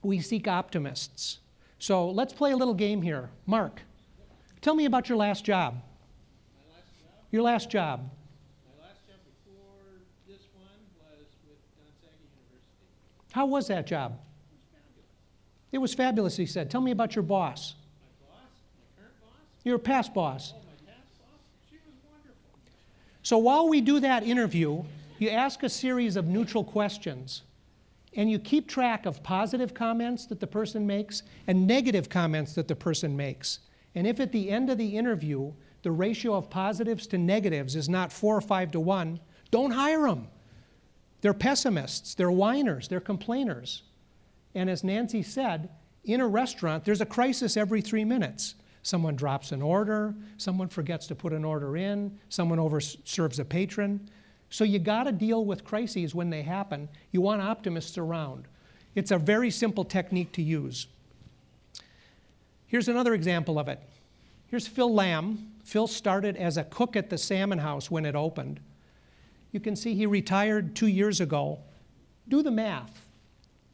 We seek optimists. So let's play a little game here. Mark, tell me about your last job. My last job? Your last job. My last job before this one was with Gonzaga University. How was that job? It was fabulous, he said. Tell me about your boss. My boss? My current boss? Your past boss. Oh, my past boss? She was wonderful. So while we do that interview, you ask a series of neutral questions, and you keep track of positive comments that the person makes and negative comments that the person makes. And if at the end of the interview, the ratio of positives to negatives is not 4 or 5 to 1, don't hire them. They're pessimists, they're whiners, they're complainers. And as Nancy said, in a restaurant, there's a crisis every 3 minutes. Someone drops an order, someone forgets to put an order in, someone overserves a patron. So you got to deal with crises when they happen. You want optimists around. It's a very simple technique to use. Here's another example of it. Here's Phil Lamb. Phil started as a cook at the Salmon House when it opened. You can see he retired 2 years ago. Do the math.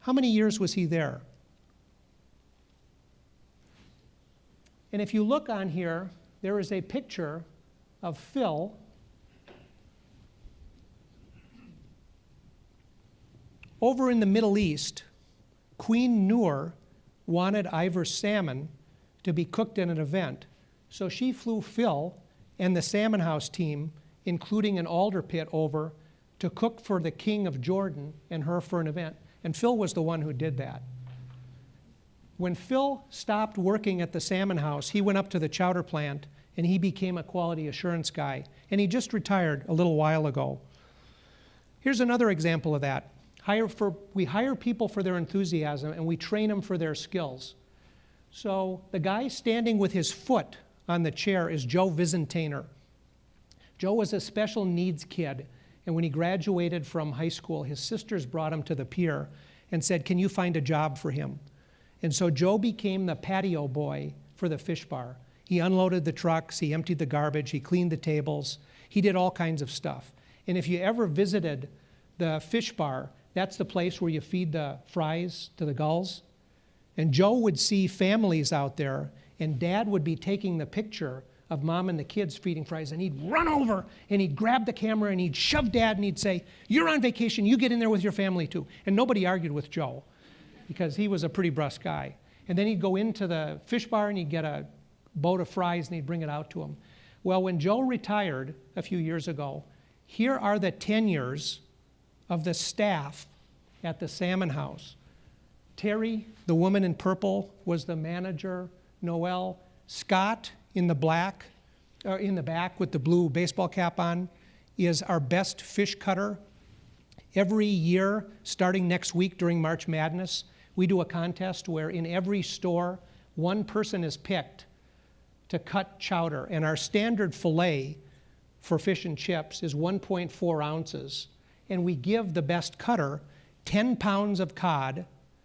How many years was he there? And if you look on here, there is a picture of Phil over in the Middle East. Queen Noor wanted Ivor salmon to be cooked in an event. So she flew Phil and the Salmon House team, including an alder pit, over to cook for the King of Jordan and her for an event. And Phil was the one who did that. When Phil stopped working at the Salmon House, he went up to the chowder plant and he became a quality assurance guy. And he just retired a little while ago. Here's another example of that. We hire people for their enthusiasm and we train them for their skills. So the guy standing with his foot on the chair is Joe Vizentainer. Joe was a special needs kid, and when he graduated from high school, his sisters brought him to the pier and said, "Can you find a job for him?" And so Joe became the patio boy for the fish bar. He unloaded the trucks, he emptied the garbage, he cleaned the tables, he did all kinds of stuff. And if you ever visited the fish bar, that's the place where you feed the fries to the gulls. And Joe would see families out there, and Dad would be taking the picture of Mom and the kids feeding fries, and he'd run over, and he'd grab the camera, and he'd shove Dad, and he'd say, "You're on vacation, you get in there with your family too." And nobody argued with Joe, because he was a pretty brusque guy. And then he'd go into the fish bar, and he'd get a boat of fries, and he'd bring it out to him. Well, when Joe retired a few years ago, here are the tenures of the staff at the Salmon House. Terry, the woman in purple, was the manager. Noel. Scott in the back with the blue baseball cap on is our best fish cutter. Every year, starting next week during March Madness, we do a contest where in every store, one person is picked to cut chowder. And our standard fillet for fish and chips is 1.4 ounces. And we give the best cutter 10 pounds of cod,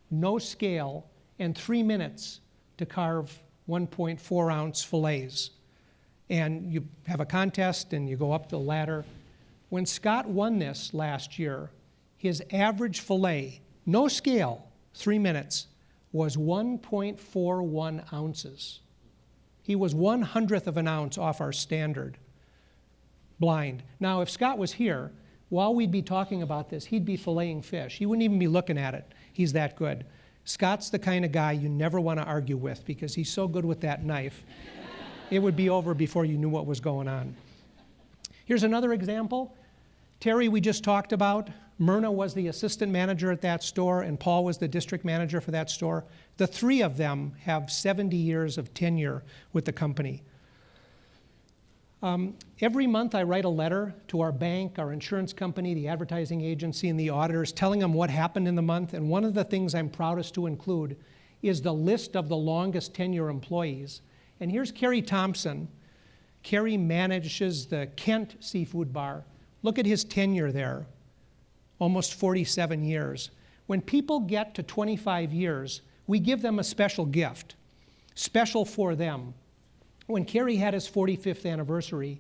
no scale, and 3 minutes to carve 1.4 ounce fillets. And you have a contest and you go up the ladder. When Scott won this last year, his average fillet, no scale, 3 minutes, was 1.41 ounces. He was 1/100th of an ounce off our standard, blind. Now, if Scott was here, while we'd be talking about this, he'd be filleting fish. He wouldn't even be looking at it. He's that good. Scott's the kind of guy you never want to argue with because he's so good with that knife. It would be over before you knew what was going on. Here's another example. Terry, we just talked about. Myrna was the assistant manager at that store, and Paul was the district manager for that store. The three of them have 70 years of tenure with the company. Every month I write a letter to our bank, our insurance company, the advertising agency, and the auditors telling them what happened in the month. And one of the things I'm proudest to include is the list of the longest tenure employees. And here's Kerry Thompson. Kerry manages the Kent Seafood Bar. Look at his tenure there, almost 47 years. When people get to 25 years, we give them a special gift, special for them. When Kerry had his 45th anniversary,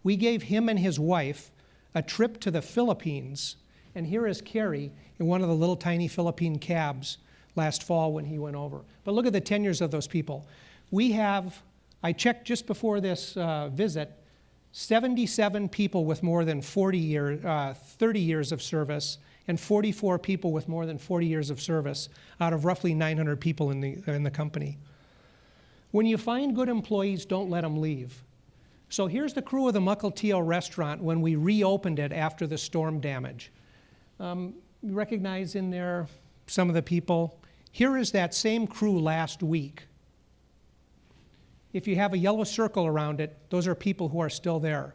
we gave him and his wife a trip to the Philippines. And here is Kerry in one of the little tiny Philippine cabs last fall when he went over. But look at the tenures of those people. We have, I checked just before this visit, 77 people with more than 30 years of service, and 44 people with more than 40 years of service out of roughly 900 people in the company. When you find good employees, don't let them leave. So here's the crew of the Mukilteo restaurant when we reopened it after the storm damage. You recognize in there some of the people. Here is that same crew last week. If you have a yellow circle around it, those are people who are still there.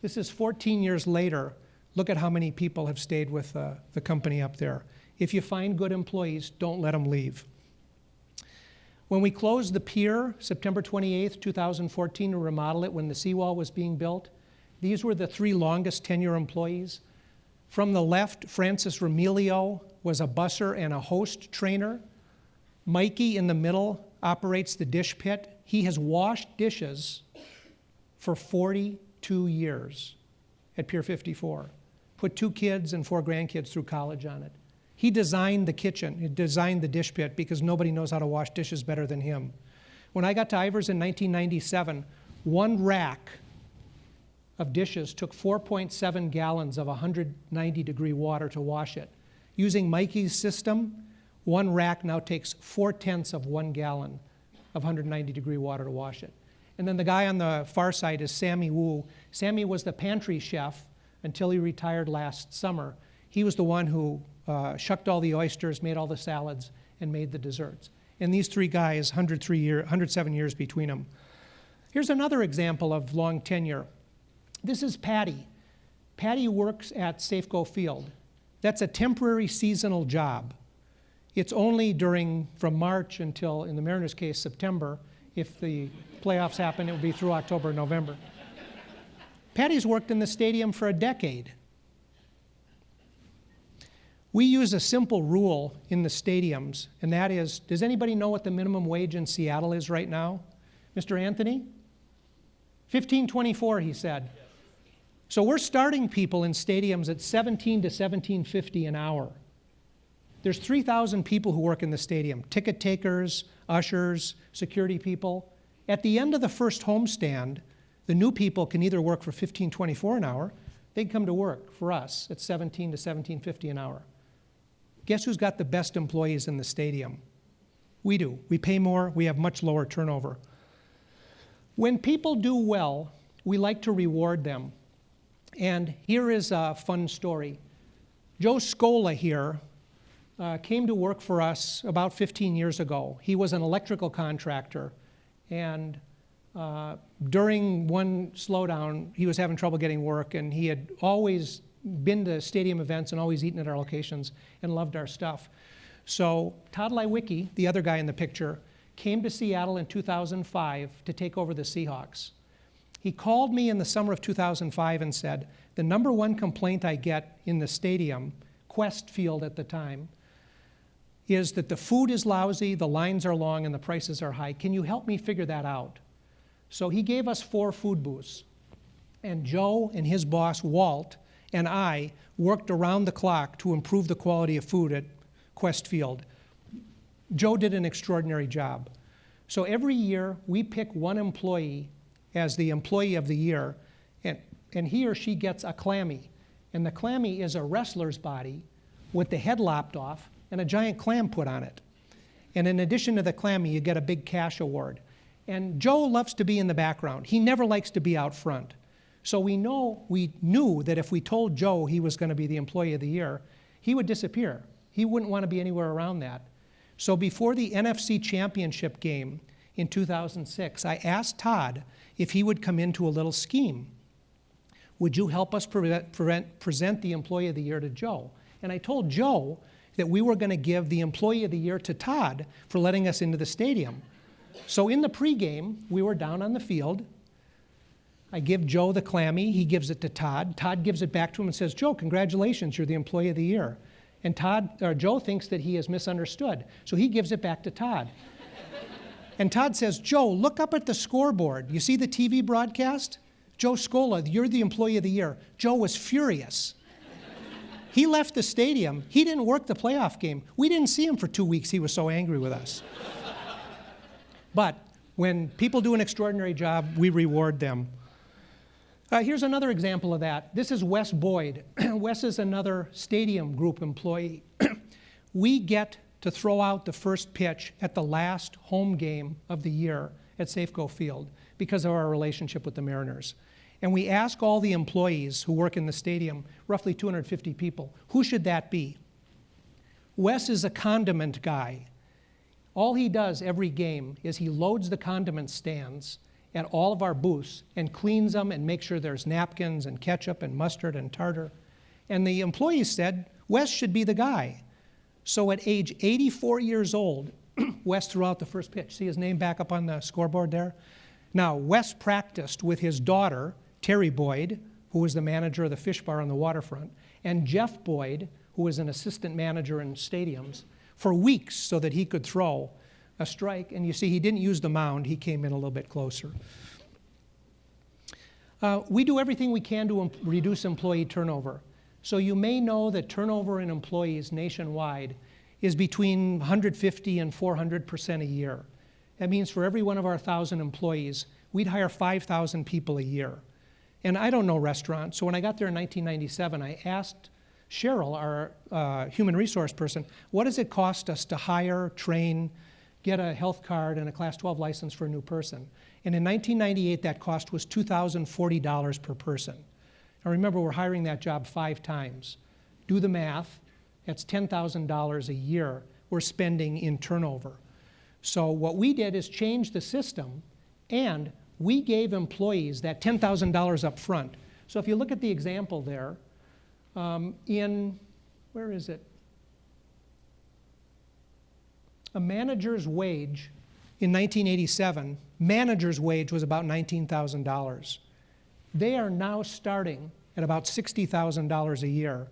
This is 14 years later. Look at how many people have stayed with the company up there. If you find good employees, don't let them leave. When we closed the pier, September 28th, 2014, to remodel it when the seawall was being built, these were the three longest tenure employees. From the left, Francis Remilio was a busser and a host trainer. Mikey in the middle operates the dish pit. He has washed dishes for 42 years at Pier 54. Put 2 kids and 4 grandkids through college on it. He designed the kitchen, he designed the dish pit because nobody knows how to wash dishes better than him. When I got to Ivers in 1997, one rack of dishes took 4.7 gallons of 190-degree water to wash it. Using Mikey's system, one rack now takes 0.4 of 1 gallon of 190-degree water to wash it. And then the guy on the far side is Sammy Wu. Sammy was the pantry chef until he retired last summer. He was the one who shucked all the oysters, made all the salads, and made the desserts. And these three guys, 107 years between them. Here's another example of long tenure. This is Patty. Patty works at Safeco Field. That's a temporary seasonal job. It's only from March until, in the Mariners' case, September. If the playoffs happen, it will be through October, November. Patty's worked in the stadium for a decade. We use a simple rule in the stadiums, and that is, does anybody know what the minimum wage in Seattle is right now? Mr. Anthony? $15.24, he said. So we're starting people in stadiums at $17 to $17.50 an hour. There's 3,000 people who work in the stadium, ticket takers, ushers, security people. At the end of the first homestand, the new people can either work for $15.24 an hour, they can come to work for us at $17 to $17.50 an hour. Guess who's got the best employees in the stadium? We do. We pay more, we have much lower turnover. When people do well, we like to reward them. And here is a fun story. Joe Scola here came to work for us about 15 years ago. He was an electrical contractor, and during one slowdown, he was having trouble getting work, and he had always been to stadium events and always eaten at our locations and loved our stuff. So Todd Lewicki, the other guy in the picture, came to Seattle in 2005 to take over the Seahawks. He called me in the summer of 2005 and said, the number one complaint I get in the stadium, Quest Field at the time, is that the food is lousy, the lines are long, and the prices are high. Can you help me figure that out? So he gave us 4 food booths. And Joe and his boss, Walt, and I worked around the clock to improve the quality of food at Quest Field. Joe did an extraordinary job. So every year, we pick one employee as the employee of the year, and he or she gets a clammy. And the clammy is a wrestler's body with the head lopped off and a giant clam put on it. And in addition to the clammy, you get a big cash award. And Joe loves to be in the background. He never likes to be out front. So we knew that if we told Joe he was going to be the employee of the year, he would disappear. He wouldn't want to be anywhere around that. So before the NFC Championship game in 2006, I asked Todd if he would come into a little scheme. Would you help us present the Employee of the Year to Joe? And I told Joe that we were going to give the Employee of the Year to Todd for letting us into the stadium. So in the pregame, we were down on the field. I give Joe the clammy. He gives it to Todd. Todd gives it back to him and says, Joe, congratulations, you're the Employee of the Year. And Joe thinks that he has misunderstood. So he gives it back to Todd. And Todd says, Joe, look up at the scoreboard. You see the TV broadcast? Joe Scola, you're the Employee of the Year. Joe was furious. He left the stadium. He didn't work the playoff game. We didn't see him for 2 weeks. He was so angry with us. But when people do an extraordinary job, we reward them. Here's another example of that. This is Wes Boyd. Wes is another stadium group employee. We get to throw out the first pitch at the last home game of the year at Safeco Field because of our relationship with the Mariners. And we ask all the employees who work in the stadium, roughly 250 people, who should that be? Wes is a condiment guy. All he does every game is he loads the condiment stands at all of our booths and cleans them and makes sure there's napkins and ketchup and mustard and tartar. And the employees said, Wes should be the guy. So at age 84 years old, Wes threw out the first pitch. See his name back up on the scoreboard there? Now, Wes practiced with his daughter, Terry Boyd, who was the manager of the fish bar on the waterfront, and Jeff Boyd, who was an assistant manager in stadiums, for weeks so that he could throw a strike. And you see, he didn't use the mound. He came in a little bit closer. We do everything we can to reduce employee turnover. So you may know that turnover in employees nationwide is between 150 and 400% a year. That means for every one of our 1,000 employees, we'd hire 5,000 people a year. And I don't know restaurants, so when I got there in 1997, I asked Cheryl, our human resource person, what does it cost us to hire, train, get a health card and a Class 12 license for a new person? And in 1998, that cost was $2,040 per person. Now remember, we're hiring that job 5 times. Do the math, that's $10,000 a year we're spending in turnover. So what we did is change the system, and we gave employees that $10,000 up front. So if you look at the example there, where is it? A manager's wage in 1987, manager's wage was about $19,000. They are now starting at about $60,000 a year,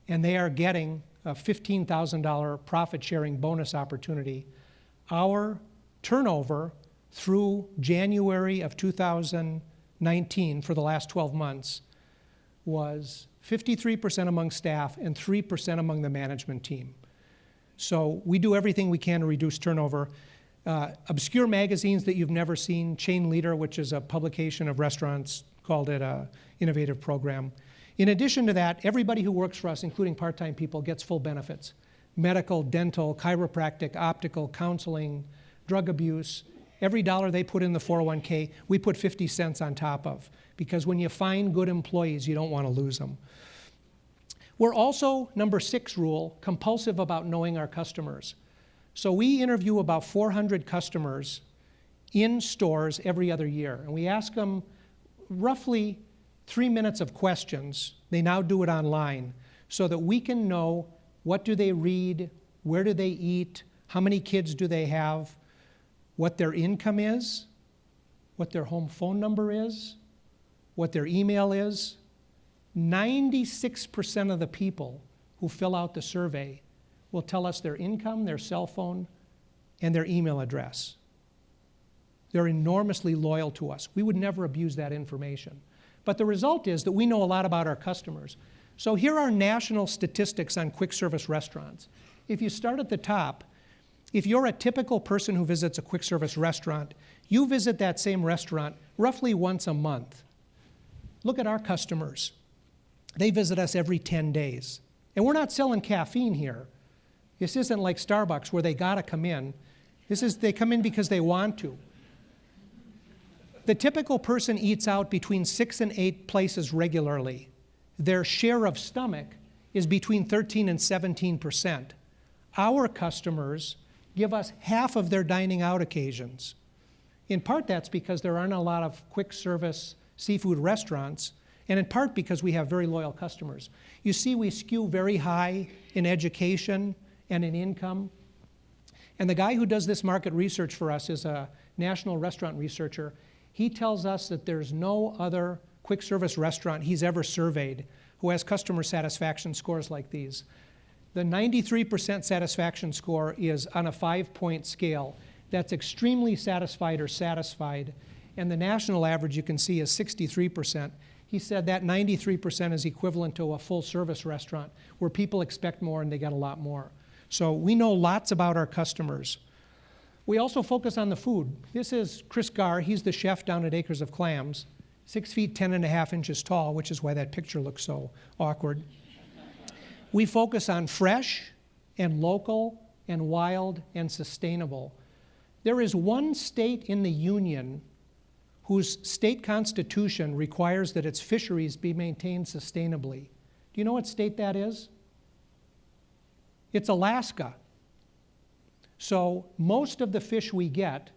and they are getting a $15,000 profit-sharing bonus opportunity. Our turnover through January of 2019 for the last 12 months was 53% among staff and 3% among the management team. So we do everything we can to reduce turnover. Obscure magazines that you've never seen, Chain Leader, which is a publication of restaurants, called it an innovative program. In addition to that, everybody who works for us, including part-time people, gets full benefits. Medical, dental, chiropractic, optical, counseling, drug abuse. Every dollar they put in the 401k, we put 50 cents on top of. Because when you find good employees, you don't want to lose them. We're also, number 6 rule, compulsive about knowing our customers. So we interview about 400 customers in stores every other year. And we ask them roughly 3 minutes of questions. They now do it online so that we can know what do they read, where do they eat, how many kids do they have, what their income is, what their home phone number is, what their email is. 96% of the people who fill out the survey will tell us their income, their cell phone, and their email address. They're enormously loyal to us. We would never abuse that information. But the result is that we know a lot about our customers. So here are national statistics on quick service restaurants. If you start at the top, if you're a typical person who visits a quick service restaurant, you visit that same restaurant roughly once a month. Look at our customers. They visit us every 10 days. And we're not selling caffeine here. This isn't like Starbucks where they gotta come in. They come in because they want to. The typical person eats out between 6 and 8 places regularly. Their share of stomach is between 13 and 17%. Our customers give us half of their dining out occasions. In part, that's because there aren't a lot of quick service seafood restaurants, and in part because we have very loyal customers. You see, we skew very high in education and in income. And the guy who does this market research for us is a national restaurant researcher. He tells us that there's no other quick service restaurant he's ever surveyed who has customer satisfaction scores like these. The 93% satisfaction score is on a 5-point scale. That's extremely satisfied or satisfied. And the national average you can see is 63%. He said that 93% is equivalent to a full service restaurant where people expect more and they get a lot more. So we know lots about our customers. We also focus on the food. This is Chris Garr. He's the chef down at Acres of Clams, 6 feet 10.5 inches tall, which is why that picture looks so awkward. We focus on fresh and local and wild and sustainable. There is one state in the Union whose state constitution requires that its fisheries be maintained sustainably. Do you know what state that is? It's Alaska. So most of the fish we get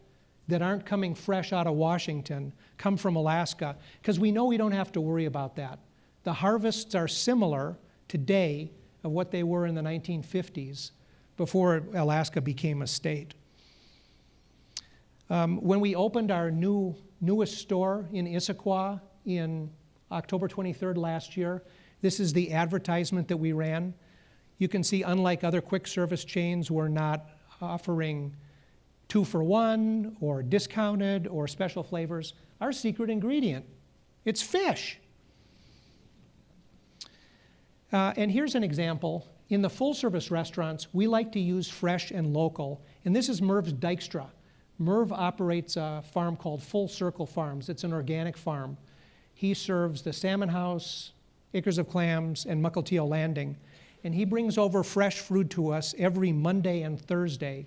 that aren't coming fresh out of Washington come from Alaska, because we know we don't have to worry about that. The harvests are similar today of what they were in the 1950s before Alaska became a state. When we opened our newest store in Issaquah in October 23rd last year, this is the advertisement that we ran. You can see, unlike other quick service chains, we're not offering 2 for 1 or discounted or special flavors. Our secret ingredient, it's fish. And here's an example. In the full service restaurants, we like to use fresh and local. And this is Merv's Dykstra. Merv operates a farm called Full Circle Farms. It's an organic farm. He serves the Salmon House, Acres of Clams, and Mukilteo Landing. And he brings over fresh fruit to us every Monday and Thursday.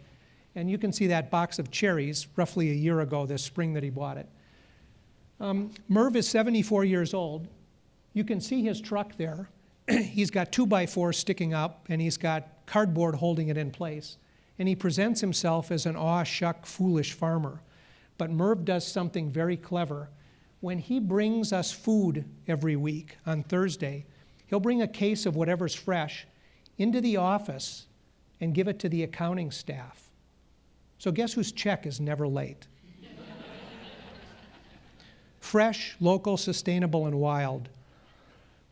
And you can see that box of cherries roughly a year ago this spring that he bought it. Merv is 74 years old. You can see his truck there. He's got 2x4s sticking up, and he's got cardboard holding it in place. And he presents himself as an aw-shuck, foolish farmer. But Merv does something very clever. When he brings us food every week on Thursday, he'll bring a case of whatever's fresh into the office and give it to the accounting staff. So guess whose check is never late? Fresh, local, sustainable, and wild.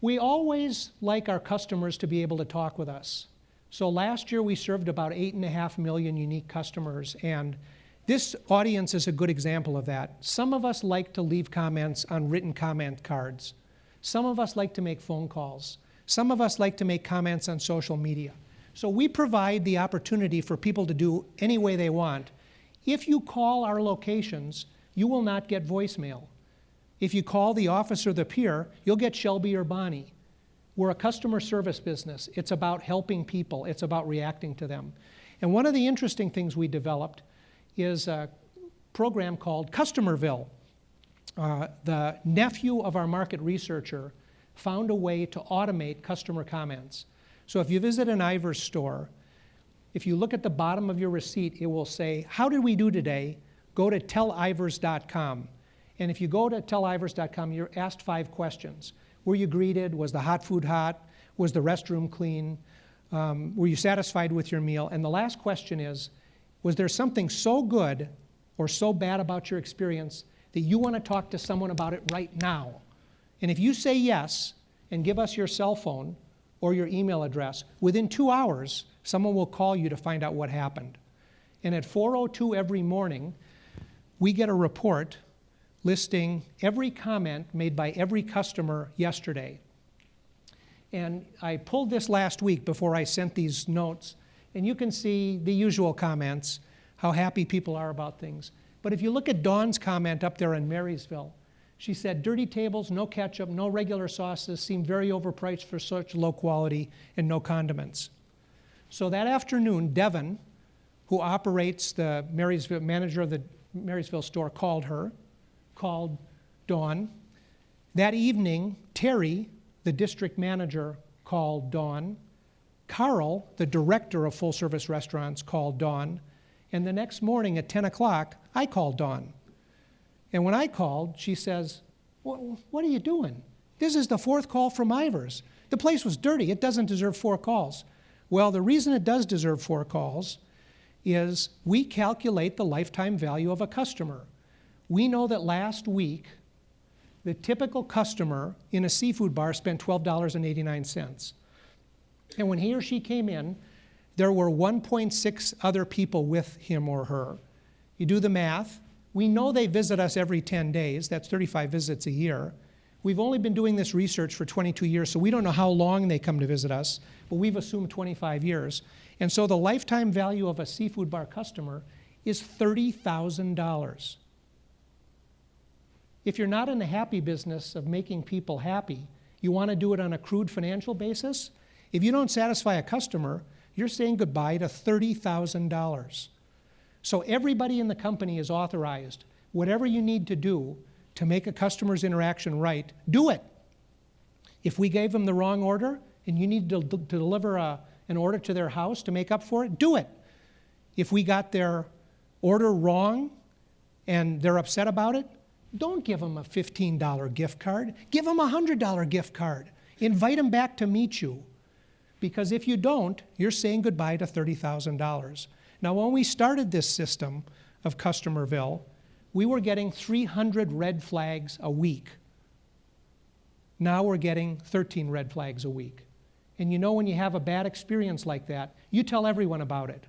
We always like our customers to be able to talk with us. So last year we served about 8.5 million unique customers, and this audience is a good example of that. Some of us like to leave comments on written comment cards. Some of us like to make phone calls. Some of us like to make comments on social media. So we provide the opportunity for people to do any way they want. If you call our locations, you will not get voicemail. If you call the office or the pier, you'll get Shelby or Bonnie. We're a customer service business. It's about helping people. It's about reacting to them. And one of the interesting things we developed is a program called Customerville. The nephew of our market researcher found a way to automate customer comments. So if you visit an Ivers store, if you look at the bottom of your receipt, it will say, how did we do today? Go to tellivers.com. And if you go to tellivers.com, you're asked 5 questions. Were you greeted? Was the hot food hot? Was the restroom clean? Were you satisfied with your meal? And the last question is, was there something so good or so bad about your experience that you want to talk to someone about it right now? And if you say yes and give us your cell phone or your email address, within 2 hours, someone will call you to find out what happened. And at 4:02 every morning, we get a report listing every comment made by every customer yesterday. And I pulled this last week before I sent these notes, and you can see the usual comments, how happy people are about things. But if you look at Dawn's comment up there in Marysville, she said, dirty tables, no ketchup, no regular sauces, seem very overpriced for such low quality, and no condiments. So that afternoon, Devin, who operates the Marysville, manager of the Marysville store, called Dawn. That evening, Terry, the district manager, called Dawn. Carl, the director of full-service restaurants, called Dawn. And the next morning at 10 o'clock, I called Dawn. And when I called, she says, what are you doing? This is the 4th call from Ivers. The place was dirty. It doesn't deserve 4 calls. Well, the reason it does deserve 4 calls is we calculate the lifetime value of a customer. We know that last week, the typical customer in a seafood bar spent $12.89. And when he or she came in, there were 1.6 other people with him or her. You do the math. We know they visit us every 10 days. That's 35 visits a year. We've only been doing this research for 22 years, so we don't know how long they come to visit us, but we've assumed 25 years. And so the lifetime value of a seafood bar customer is $30,000. If you're not in the happy business of making people happy, you want to do it on a crude financial basis, if you don't satisfy a customer, you're saying goodbye to $30,000. So everybody in the company is authorized. Whatever you need to do to make a customer's interaction right, do it. If we gave them the wrong order and you need to deliver an order to their house to make up for it, do it. If we got their order wrong and they're upset about it, don't give them a $15 gift card. Give them a $100 gift card. Invite them back to meet you. Because if you don't, you're saying goodbye to $30,000. Now, when we started this system of Customerville, we were getting 300 red flags a week. Now we're getting 13 red flags a week. And you know, when you have a bad experience like that, you tell everyone about it.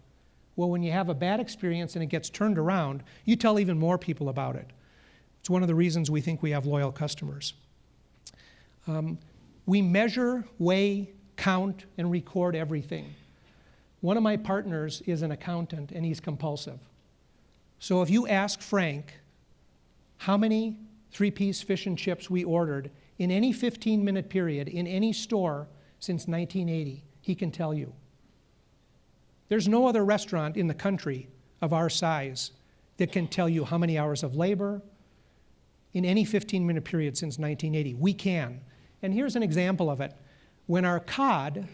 Well, when you have a bad experience and it gets turned around, you tell even more people about it. It's one of the reasons we think we have loyal customers. We measure, weigh, count, and record everything. One of my partners is an accountant, and he's compulsive. So if you ask Frank how many 3-piece fish and chips we ordered in any 15-minute period in any store since 1980, he can tell you. There's no other restaurant in the country of our size that can tell you how many hours of labor in any 15-minute period since 1980. We can. And here's an example of it. When our cod,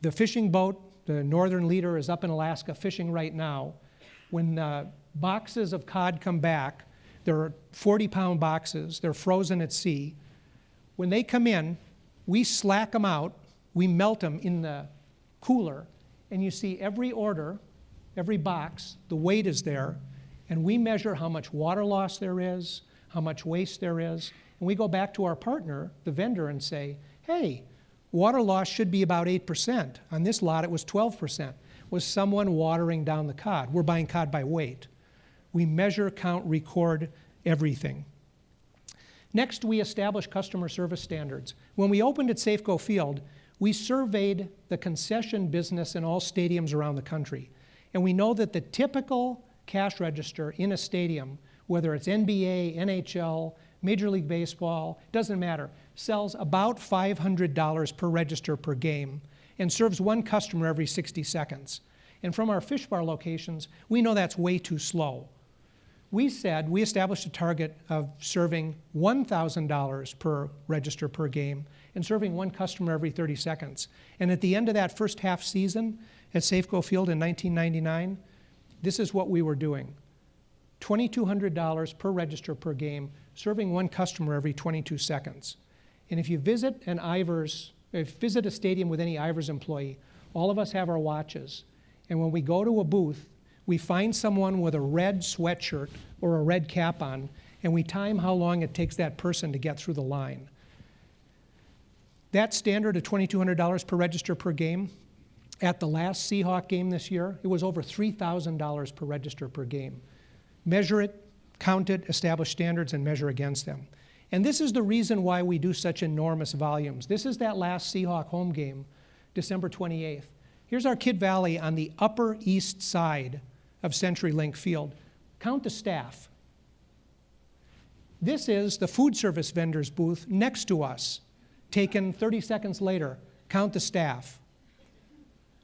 the fishing boat, the Northern Leader is up in Alaska fishing right now, when boxes of cod come back, they're 40-pound boxes, they're frozen at sea. When they come in, we slack them out, we melt them in the cooler, and you see every order, every box, the weight is there, and we measure how much water loss there is, how much waste there is, and we go back to our partner, the vendor, and say, hey, water loss should be about 8%. On this lot, it was 12%. Was someone watering down the cod? We're buying cod by weight. We measure, count, record everything. Next, we establish customer service standards. When we opened at Safeco Field, we surveyed the concession business in all stadiums around the country. And we know that the typical cash register in a stadium, whether it's NBA, NHL, Major League Baseball, doesn't matter, sells about $500 per register per game and serves one customer every 60 seconds. And from our fish bar locations, we know that's way too slow. We established a target of serving $1,000 per register per game, and serving one customer every 30 seconds. And at the end of that first half season at Safeco Field in 1999, this is what we were doing. $2,200 per register per game, serving one customer every 22 seconds. And if you visit a stadium with any Ivers employee, all of us have our watches. And when we go to a booth, we find someone with a red sweatshirt or a red cap on, and we time how long it takes that person to get through the line. That standard of $2,200 per register per game, at the last Seahawk game this year, it was over $3,000 per register per game. Measure it, count it, establish standards, and measure against them. And this is the reason why we do such enormous volumes. This is that last Seahawk home game, December 28th. Here's our Kid Valley on the upper east side of CenturyLink Field. Count the staff. This is the food service vendor's booth next to us, taken 30 seconds later. Count the staff.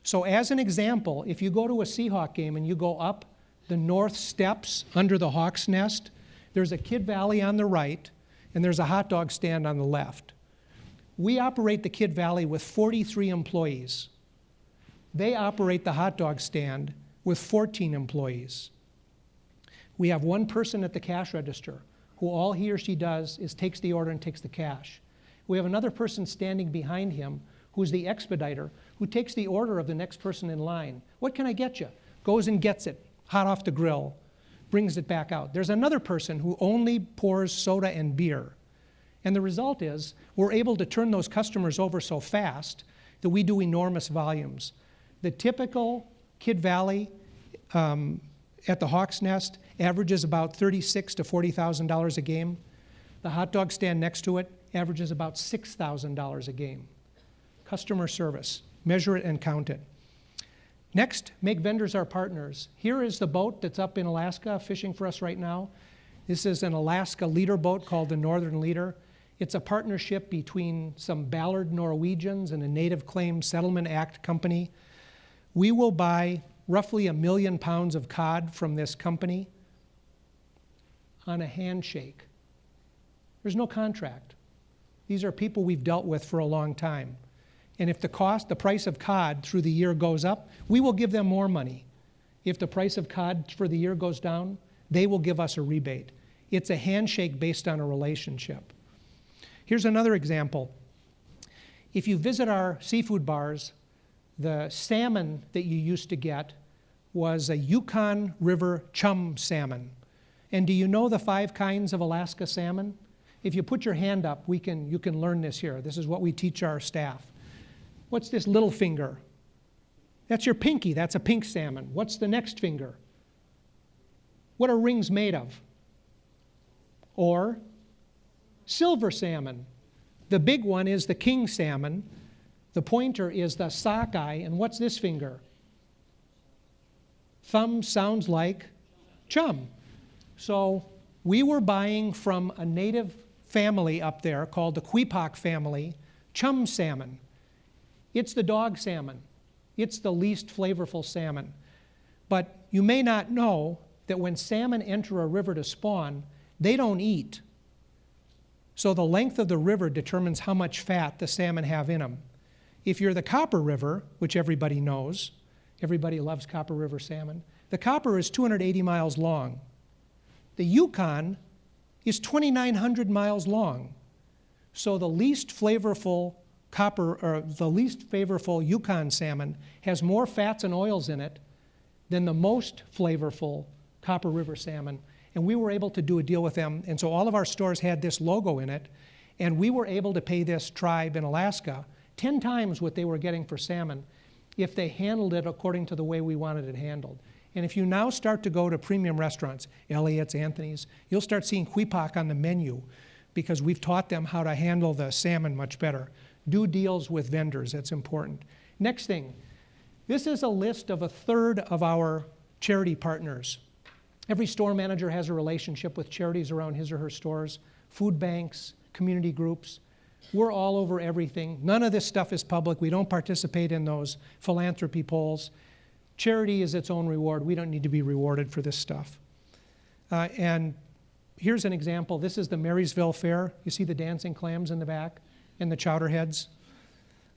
So as an example, if you go to a Seahawk game and you go up the north steps under the Hawk's Nest, there's a Kid Valley on the right, and there's a hot dog stand on the left. We operate the Kid Valley with 43 employees. They operate the hot dog stand with 14 employees. We have one person at the cash register who all he or she does is takes the order and takes the cash. We have another person standing behind him who's the expediter who takes the order of the next person in line. What can I get you? Goes and gets it, hot off the grill, brings it back out. There's another person who only pours soda and beer. And the result is we're able to turn those customers over so fast that we do enormous volumes. The typical Kid Valley at the Hawk's Nest averages about $36,000 to $40,000 a game. The hot dog stand next to it averages about $6,000 a game. Customer service, measure it and count it. Next, make vendors our partners. Here is the boat that's up in Alaska fishing for us right now. This is an Alaska leader boat called the Northern Leader. It's a partnership between some Ballard Norwegians and a Native Claim Settlement Act company. We will buy roughly 1 million pounds of cod from this company on a handshake. There's no contract. These are people we've dealt with for a long time. And if the price of cod through the year goes up, we will give them more money. If the price of cod for the year goes down, they will give us a rebate. It's a handshake based on a relationship. Here's another example. If you visit our seafood bars, the salmon that you used to get was a Yukon River chum salmon. And do you know the 5 kinds of Alaska salmon? If you put your hand up, you can learn this here. This is what we teach our staff. What's this little finger? That's your pinky. That's a pink salmon. What's the next finger? What are rings made of? Or silver salmon. The big one is the king salmon. The pointer is the sockeye. And what's this finger? Thumb sounds like chum. So we were buying from a native family up there called the Queepac family, chum salmon. It's the dog salmon. It's the least flavorful salmon. But you may not know that when salmon enter a river to spawn, they don't eat. So the length of the river determines how much fat the salmon have in them. If you're the Copper River, which everybody knows, everybody loves Copper River salmon, the Copper is 280 miles long. The Yukon is 2,900 miles long. So the least flavorful Yukon salmon has more fats and oils in it than the most flavorful Copper River salmon. And we were able to do a deal with them. And so all of our stores had this logo in it. And we were able to pay this tribe in Alaska 10 times what they were getting for salmon if they handled it according to the way we wanted it handled. And if you now start to go to premium restaurants, Elliott's, Anthony's, you'll start seeing Queepac on the menu because we've taught them how to handle the salmon much better. Do deals with vendors, that's important. Next thing, this is a list of 1/3 of our charity partners. Every store manager has a relationship with charities around his or her stores, food banks, community groups. We're all over everything. None of this stuff is public. We don't participate in those philanthropy polls. Charity is its own reward. We don't need to be rewarded for this stuff. And here's an example. This is the Marysville Fair. You see the dancing clams in the back? and the chowderheads.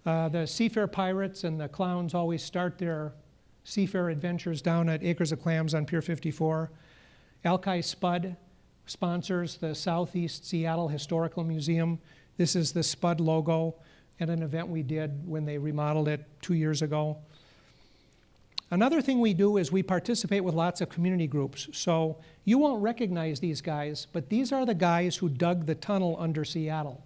The seafarer pirates and the clowns always start their seafarer adventures down at Acres of Clams on Pier 54. Alki Spud sponsors the Southeast Seattle Historical Museum. This is the Spud logo at an event we did when they remodeled it 2 years ago. Another thing we do is we participate with lots of community groups. So you won't recognize these guys, but these are the guys who dug the tunnel under Seattle.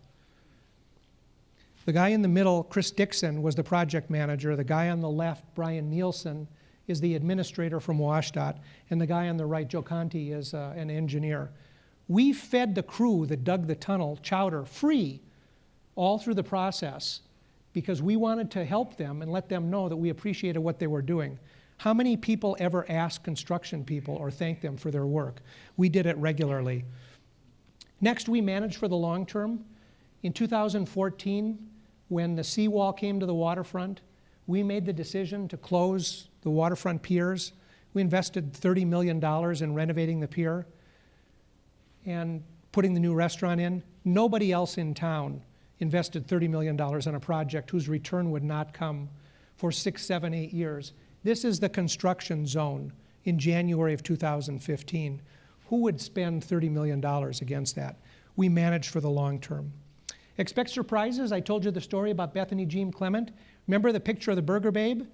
The guy in the middle, Chris Dixon, was the project manager. The guy on the left, Brian Nielsen, is the administrator from WashDOT. And the guy on the right, Joe Conti, is an engineer. We fed the crew that dug the tunnel chowder free all through the process because we wanted to help them and let them know that we appreciated what they were doing. How many people ever ask construction people or thank them for their work? We did it regularly. Next, we managed for the long term. In 2014, when the seawall came to the waterfront, we made the decision to close the waterfront piers. We invested $30 million in renovating the pier and putting the new restaurant in. Nobody else in town invested $30 million on a project whose return would not come for 6, 7, 8 years. This is the construction zone in January of 2015. Who would spend $30 million against that? We managed for the long term. Expect surprises. I told you the story about Bethany Jean Clement. Remember the picture of the Burger Babe?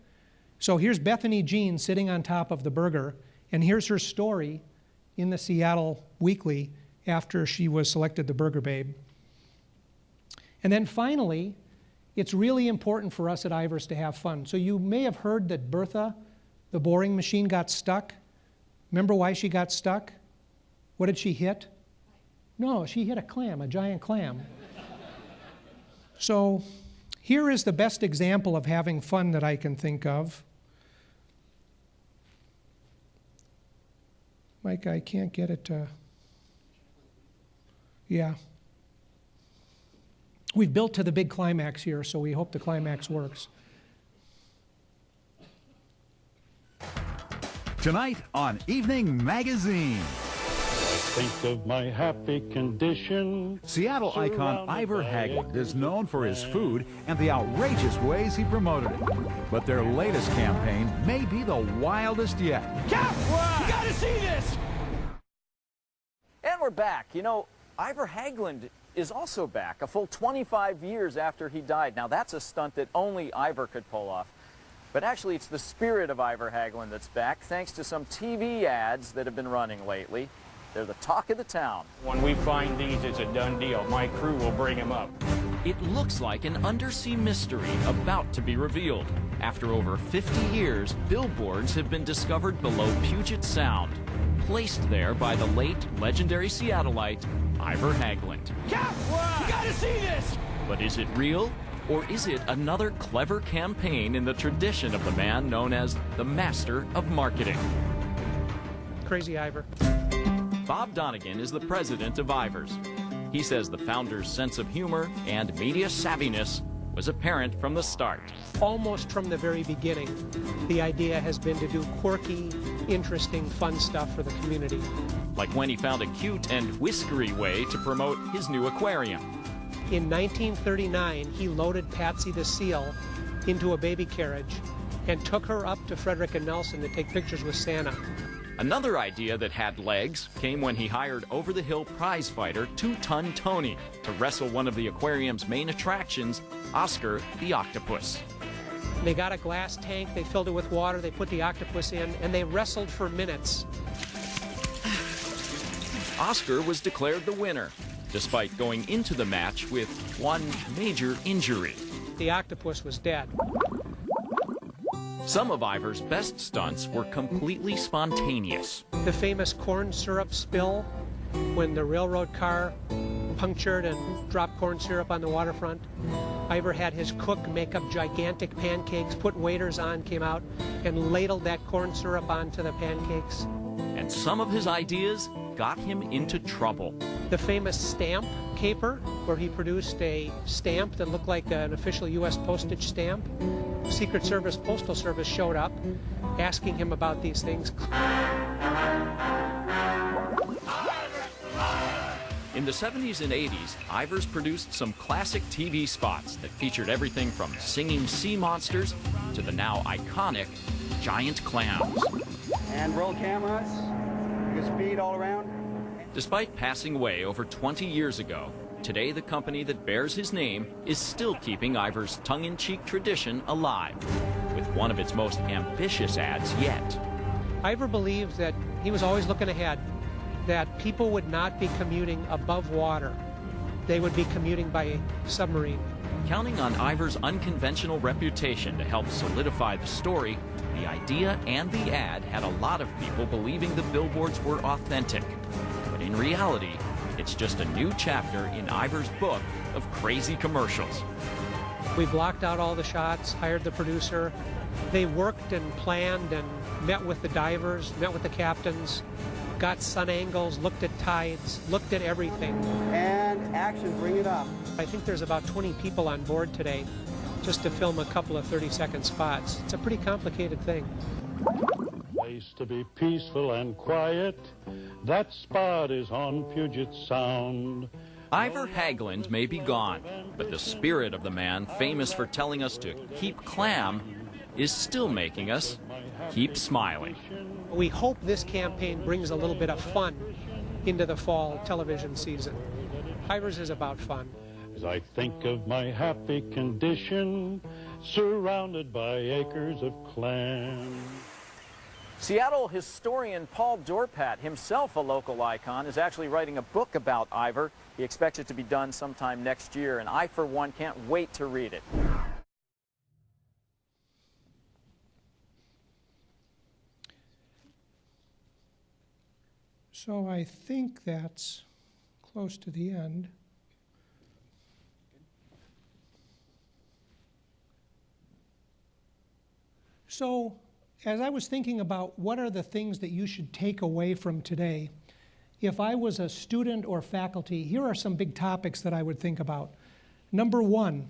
So here's Bethany Jean sitting on top of the burger, and here's her story in the Seattle Weekly after she was selected the Burger Babe. And then finally, it's really important for us at Ivers to have fun. So you may have heard that Bertha, the boring machine, got stuck. Remember why she got stuck? What did she hit? No, she hit a clam, a giant clam. So here is the best example of having fun that I can think of. Mike, I can't get it to... Yeah. We've built to the big climax here, so we hope the climax works. Tonight on Evening Magazine. Think of my happy condition. Seattle icon Ivor Haglund is known for his food and the outrageous ways he promoted it. But their latest campaign may be the wildest yet. Cap! You gotta see this! And we're back. You know, Ivor Haglund is also back, a full 25 years after he died. Now, that's a stunt that only Ivor could pull off. But actually, it's the spirit of Ivor Haglund that's back, thanks to some TV ads that have been running lately. They're the talk of the town. When we find these, it's a done deal. My crew will bring them up. It looks like an undersea mystery about to be revealed. After over 50 years, billboards have been discovered below Puget Sound, placed there by the late legendary Seattleite, Ivor Haglund. Cap! You gotta see this! But is it real? Or is it another clever campaign in the tradition of the man known as the master of marketing? Crazy Ivor. Bob Donegan is the president of Ivors. He says the founder's sense of humor and media savviness was apparent from the start. Almost from the very beginning, the idea has been to do quirky, interesting, fun stuff for the community. Like when he found a cute and whiskery way to promote his new aquarium. In 1939, he loaded Patsy the seal into a baby carriage and took her up to Frederick and Nelson to take pictures with Santa. Another idea that had legs came when he hired over-the-hill prizefighter 2-Ton Tony to wrestle one of the aquarium's main attractions, Oscar the octopus. They got a glass tank, they filled it with water, they put the octopus in, and they wrestled for minutes. Oscar was declared the winner, despite going into the match with one major injury. The octopus was dead. Some of Ivor's best stunts were completely spontaneous. The famous corn syrup spill when the railroad car punctured and dropped corn syrup on the waterfront. Ivor had his cook make up gigantic pancakes, put waiters on, came out, and ladled that corn syrup onto the pancakes. And some of his ideas got him into trouble. The famous stamp caper, where he produced a stamp that looked like an official U.S. postage stamp. Secret Service, Postal Service showed up asking him about these things. In In the 70s and 80s, Ivers produced some classic TV spots that featured everything from singing sea monsters to the now iconic giant clams. And roll cameras. Good speed all around. Despite passing away over 20 years ago, today the company that bears his name is still keeping Ivers' tongue-in-cheek tradition alive, with one of its most ambitious ads yet. Ivor believed that he was always looking ahead, that people would not be commuting above water. They would be commuting by submarine. Counting on Ivers' unconventional reputation to help solidify the story, the idea and the ad had a lot of people believing the billboards were authentic. But in reality, it's just a new chapter in Ivers' book of crazy commercials. We blocked out all the shots, hired the producer. They worked and planned and met with the divers, met with the captains, got sun angles, looked at tides, looked at everything. And action, bring it up. I think there's about 20 people on board today just to film a couple of 30-second spots. It's a pretty complicated thing. Place to be peaceful and quiet. That spot is on Puget Sound. Ivor Haglund may be gone, but the spirit of the man famous for telling us to keep clam is still making us keep smiling. We hope this campaign brings a little bit of fun into the fall television season. Ivers is about fun. As I think of my happy condition, surrounded by acres of clams. Seattle historian Paul Dorpat, himself a local icon, is actually writing a book about Ivor. He expects it to be done sometime next year, and I, for one, can't wait to read it. So I think that's close to the end. So as I was thinking about what are the things that you should take away from today, if I was a student or faculty, here are some big topics that I would think about. Number one,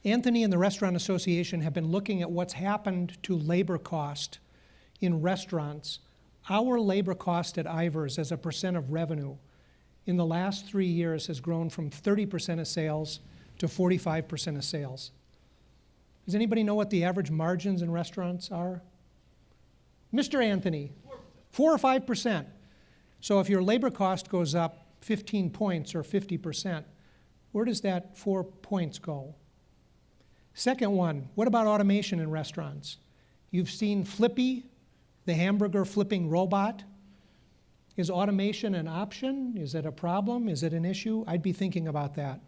Anthony and the Restaurant Association have been looking at what's happened to labor cost in restaurants. Our labor cost at Ivers as a percent of revenue in the last 3 years has grown from 30% of sales to 45% of sales. Does anybody know what the average margins in restaurants are? Mr. Anthony, 4 or 5%. So if your labor cost goes up 15 points or 50%, where does that 4 points go? Second one, what about automation in restaurants? You've seen Flippy, the hamburger flipping robot. Is automation an option? Is it a problem? Is it an issue? I'd be thinking about that.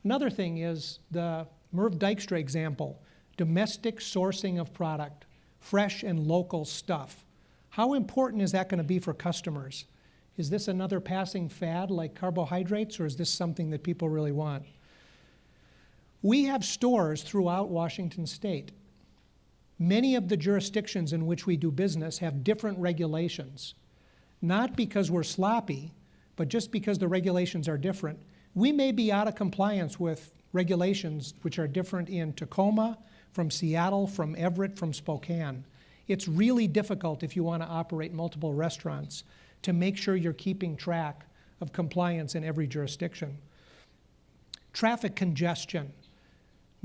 Another thing is the Merv Dykstra example, domestic sourcing of product, fresh and local stuff. How important is that going to be for customers? Is this another passing fad like carbohydrates, or is this something that people really want? We have stores throughout Washington State. Many of the jurisdictions in which we do business have different regulations, not because we're sloppy, but just because the regulations are different. We may be out of compliance with regulations which are different in Tacoma, from Seattle, from Everett, from Spokane. It's really difficult if you want to operate multiple restaurants to make sure you're keeping track of compliance in every jurisdiction. Traffic congestion.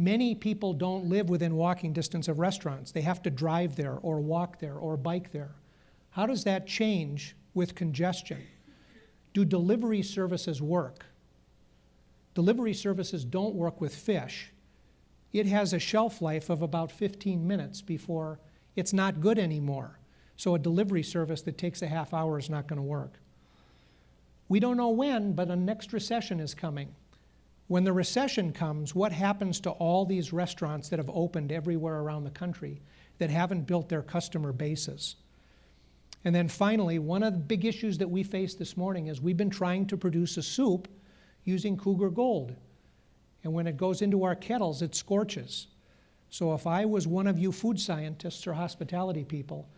Many people don't live within walking distance of restaurants. They have to drive there or walk there or bike there. How does that change with congestion? Do delivery services work? Delivery services don't work with fish. It has a shelf life of about 15 minutes before it's not good anymore. So a delivery service that takes a half hour is not going to work. We don't know when, but a next recession is coming. When the recession comes, what happens to all these restaurants that have opened everywhere around the country that haven't built their customer bases? And then finally, one of the big issues that we face this morning is we've been trying to produce a soup using Cougar Gold. And when it goes into our kettles, it scorches. So if I was one of you food scientists or hospitality people,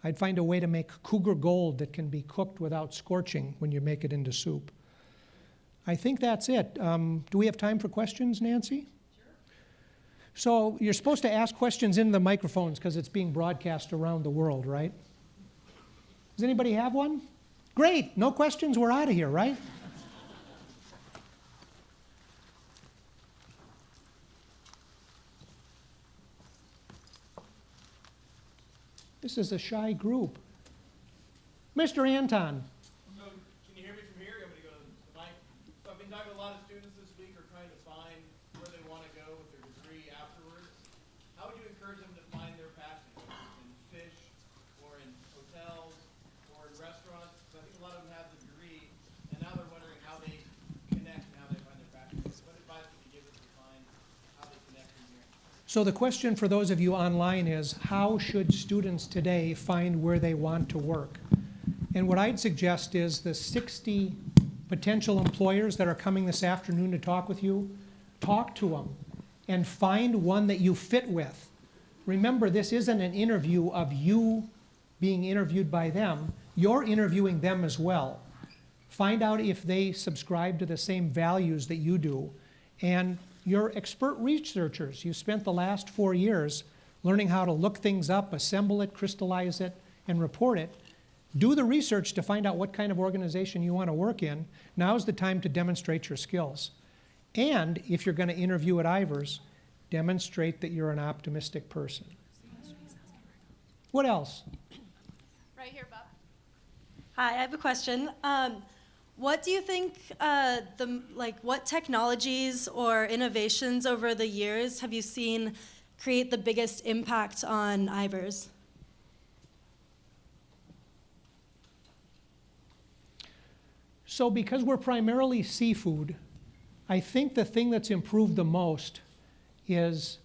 I'd find a way to make Cougar Gold that can be cooked without scorching when you make it into soup. I think that's it. Do we have time for questions, Nancy? Sure. So you're supposed to ask questions into the microphones because it's being broadcast around the world, right? Does anybody have one? Great. No questions. We're out of here, right? This is a shy group. Mr. Anton. So, can you hear me from here? I'm going to go to the mic. So I've been talking to a lot of students this week who are trying to find where they want to go with their degree afterwards. How would you encourage them to find their passion, whether it's in fish, or in hotels, or in restaurants? Because I think a lot of them have the degree, and now they're wondering how they connect and how they find their passion. What advice would you give them to find how they connect from here? So the question for those of you online is, how should students today find where they want to work? And what I'd suggest is the 60 potential employers that are coming this afternoon to talk with you, talk to them and find one that you fit with. Remember, this isn't an interview of you being interviewed by them. You're interviewing them as well. Find out if they subscribe to the same values that you do. And you're expert researchers. You spent the last 4 years learning how to look things up, assemble it, crystallize it, and report it. Do the research to find out what kind of organization you want to work in. Now's the time to demonstrate your skills. And if you're going to interview at Ivers, demonstrate that you're an optimistic person. What else? Right here, Bob. Hi, I have a question. What do you think, what technologies or innovations over the years have you seen create the biggest impact on Ivers? So because we're primarily seafood, I think the thing that's improved the most is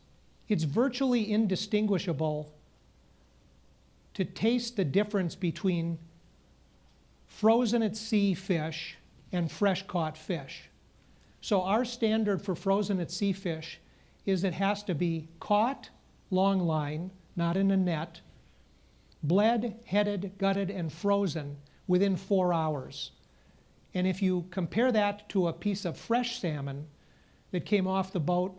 it's virtually indistinguishable to taste the difference between frozen at sea fish and fresh caught fish. So our standard for frozen at sea fish is it has to be caught long line, not in a net, bled, headed, gutted, and frozen within 4 hours. And if you compare that to a piece of fresh salmon that came off the boat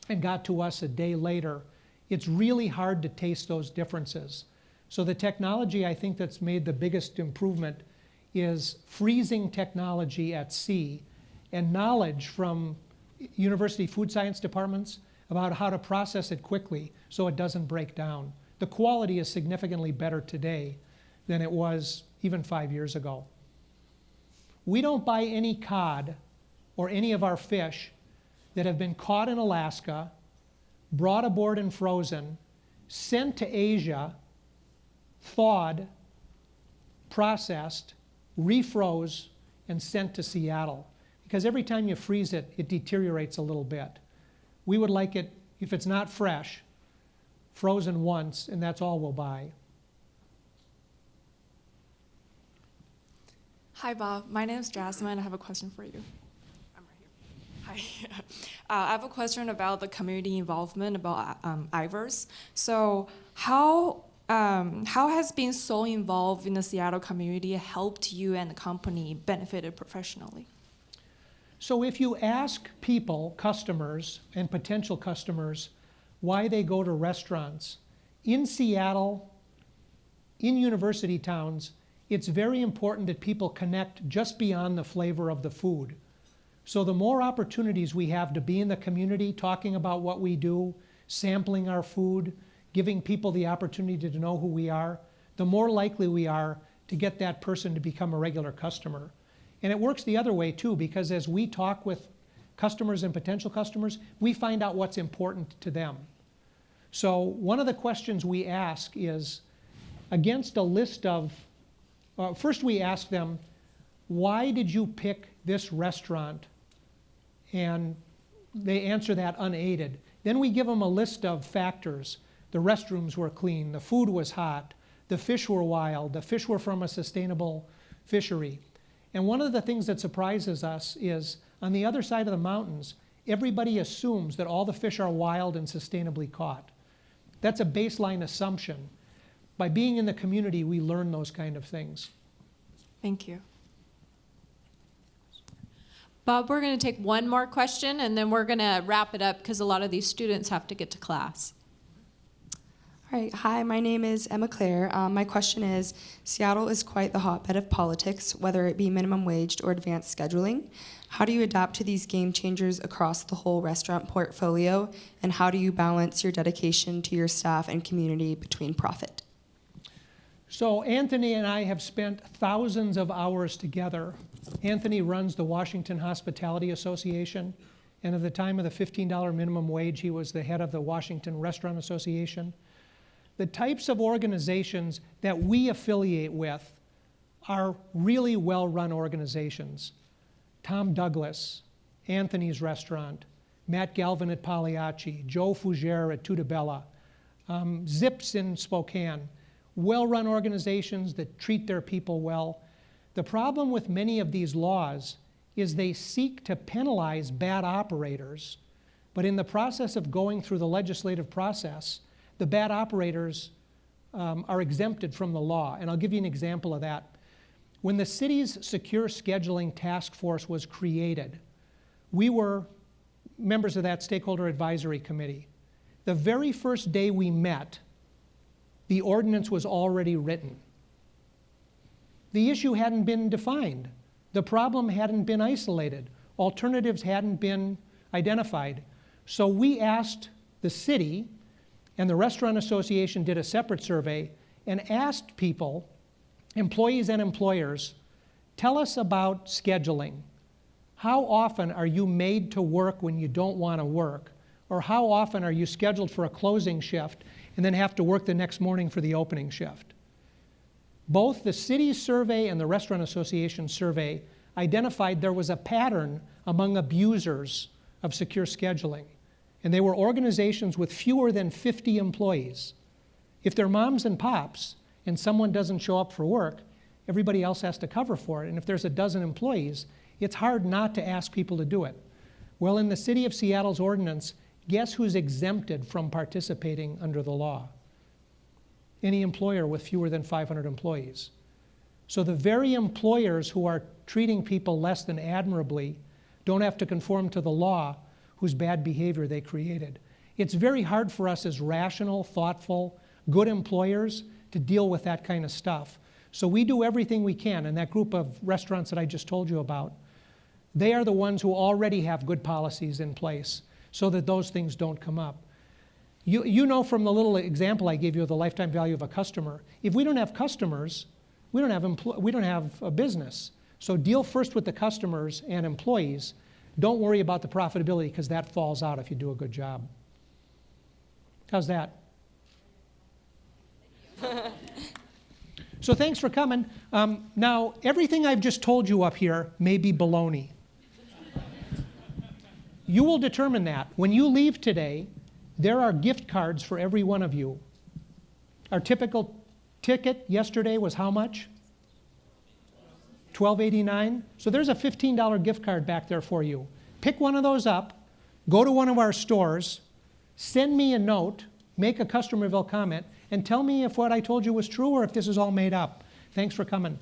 and got to us a day later, it's really hard to taste those differences. So the technology I think that's made the biggest improvement is freezing technology at sea and knowledge from university food science departments about how to process it quickly so it doesn't break down. The quality is significantly better today than it was even 5 years ago. We don't buy any cod or any of our fish that have been caught in Alaska, brought aboard and frozen, sent to Asia, thawed, processed, refroze, and sent to Seattle. Because every time you freeze it, it deteriorates a little bit. We would like it, if it's not fresh, frozen once, and that's all we'll buy. Hi, Bob. My name is Jasmine. I have a question for you. I'm right here. Hi. I have a question about the community involvement about Ivers. So how has being so involved in the Seattle community helped you and the company benefited professionally? So if you ask people, customers and potential customers, why they go to restaurants, in Seattle, in university towns, it's very important that people connect just beyond the flavor of the food. So the more opportunities we have to be in the community, talking about what we do, sampling our food, giving people the opportunity to know who we are, the more likely we are to get that person to become a regular customer. And it works the other way too, because as we talk with customers and potential customers, we find out what's important to them. So one of the questions we ask is, against a list of, first we ask them, why did you pick this restaurant? And they answer that unaided. Then we give them a list of factors. The restrooms were clean, the food was hot, the fish were wild, the fish were from a sustainable fishery. And one of the things that surprises us is, on the other side of the mountains, everybody assumes that all the fish are wild and sustainably caught. That's a baseline assumption. By being in the community, we learn those kind of things. Thank you. Bob, we're going to take one more question, and then we're going to wrap it up because a lot of these students have to get to class. All right. Hi, my name is Emma Claire. My question is, Seattle is quite the hotbed of politics, whether it be minimum wage or advanced scheduling. How do you adapt to these game changers across the whole restaurant portfolio, and how do you balance your dedication to your staff and community between profit? So Anthony and I have spent thousands of hours together. Anthony runs the Washington Hospitality Association, and at the time of the $15 minimum wage, he was the head of the Washington Restaurant Association. The types of organizations that we affiliate with are really well-run organizations. Tom Douglas, Anthony's Restaurant, Matt Galvin at Pagliacci, Joe Fougere at Tutabella, Zips in Spokane, well-run organizations that treat their people well. The problem with many of these laws is they seek to penalize bad operators, but in the process of going through the legislative process, the bad operators are exempted from the law. And I'll give you an example of that. When the city's secure scheduling task force was created, we were members of that stakeholder advisory committee. The very first day we met, the ordinance was already written. The issue hadn't been defined. The problem hadn't been isolated. Alternatives hadn't been identified. So we asked the city, and the Restaurant Association did a separate survey, and asked people, employees and employers, tell us about scheduling. How often are you made to work when you don't want to work? Or how often are you scheduled for a closing shift and then have to work the next morning for the opening shift? Both the city's survey and the Restaurant Association survey identified there was a pattern among abusers of secure scheduling. And they were organizations with fewer than 50 employees. If they're moms and pops and someone doesn't show up for work, everybody else has to cover for it. And if there's a dozen employees, it's hard not to ask people to do it. Well, in the City of Seattle's ordinance, guess who's exempted from participating under the law? Any employer with fewer than 500 employees. So the very employers who are treating people less than admirably don't have to conform to the law whose bad behavior they created. It's very hard for us as rational, thoughtful, good employers to deal with that kind of stuff. So we do everything we can, and that group of restaurants that I just told you about, they are the ones who already have good policies in place so that those things don't come up. You know from the little example I gave you of the lifetime value of a customer, if we don't have customers, we don't have a business. So deal first with the customers and employees. Don't worry about the profitability because that falls out if you do a good job. How's that? So thanks for coming. Now, everything I've just told you up here may be baloney. You will determine that. When you leave today, there are gift cards for every one of you. Our typical ticket yesterday was how much? $12.89. So there's a $15 gift card back there for you. Pick one of those up, go to one of our stores, send me a note, make a Customerville comment, and tell me if what I told you was true or if this is all made up. Thanks for coming.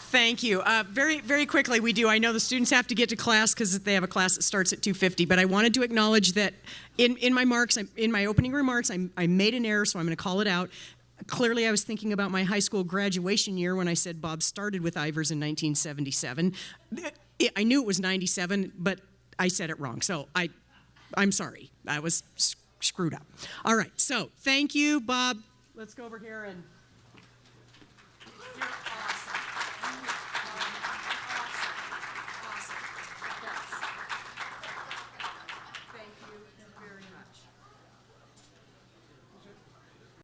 Thank you. Very, very quickly, we do. I know the students have to get to class because they have a class that starts at 2:50, but I wanted to acknowledge that in my opening remarks, I made an error, so I'm going to call it out. Clearly, I was thinking about my high school graduation year when I said Bob started with Ivers in 1977. I knew it was 97, but I said it wrong, so I'm sorry. I was screwed up. All right, so thank you, Bob. Let's go over here and...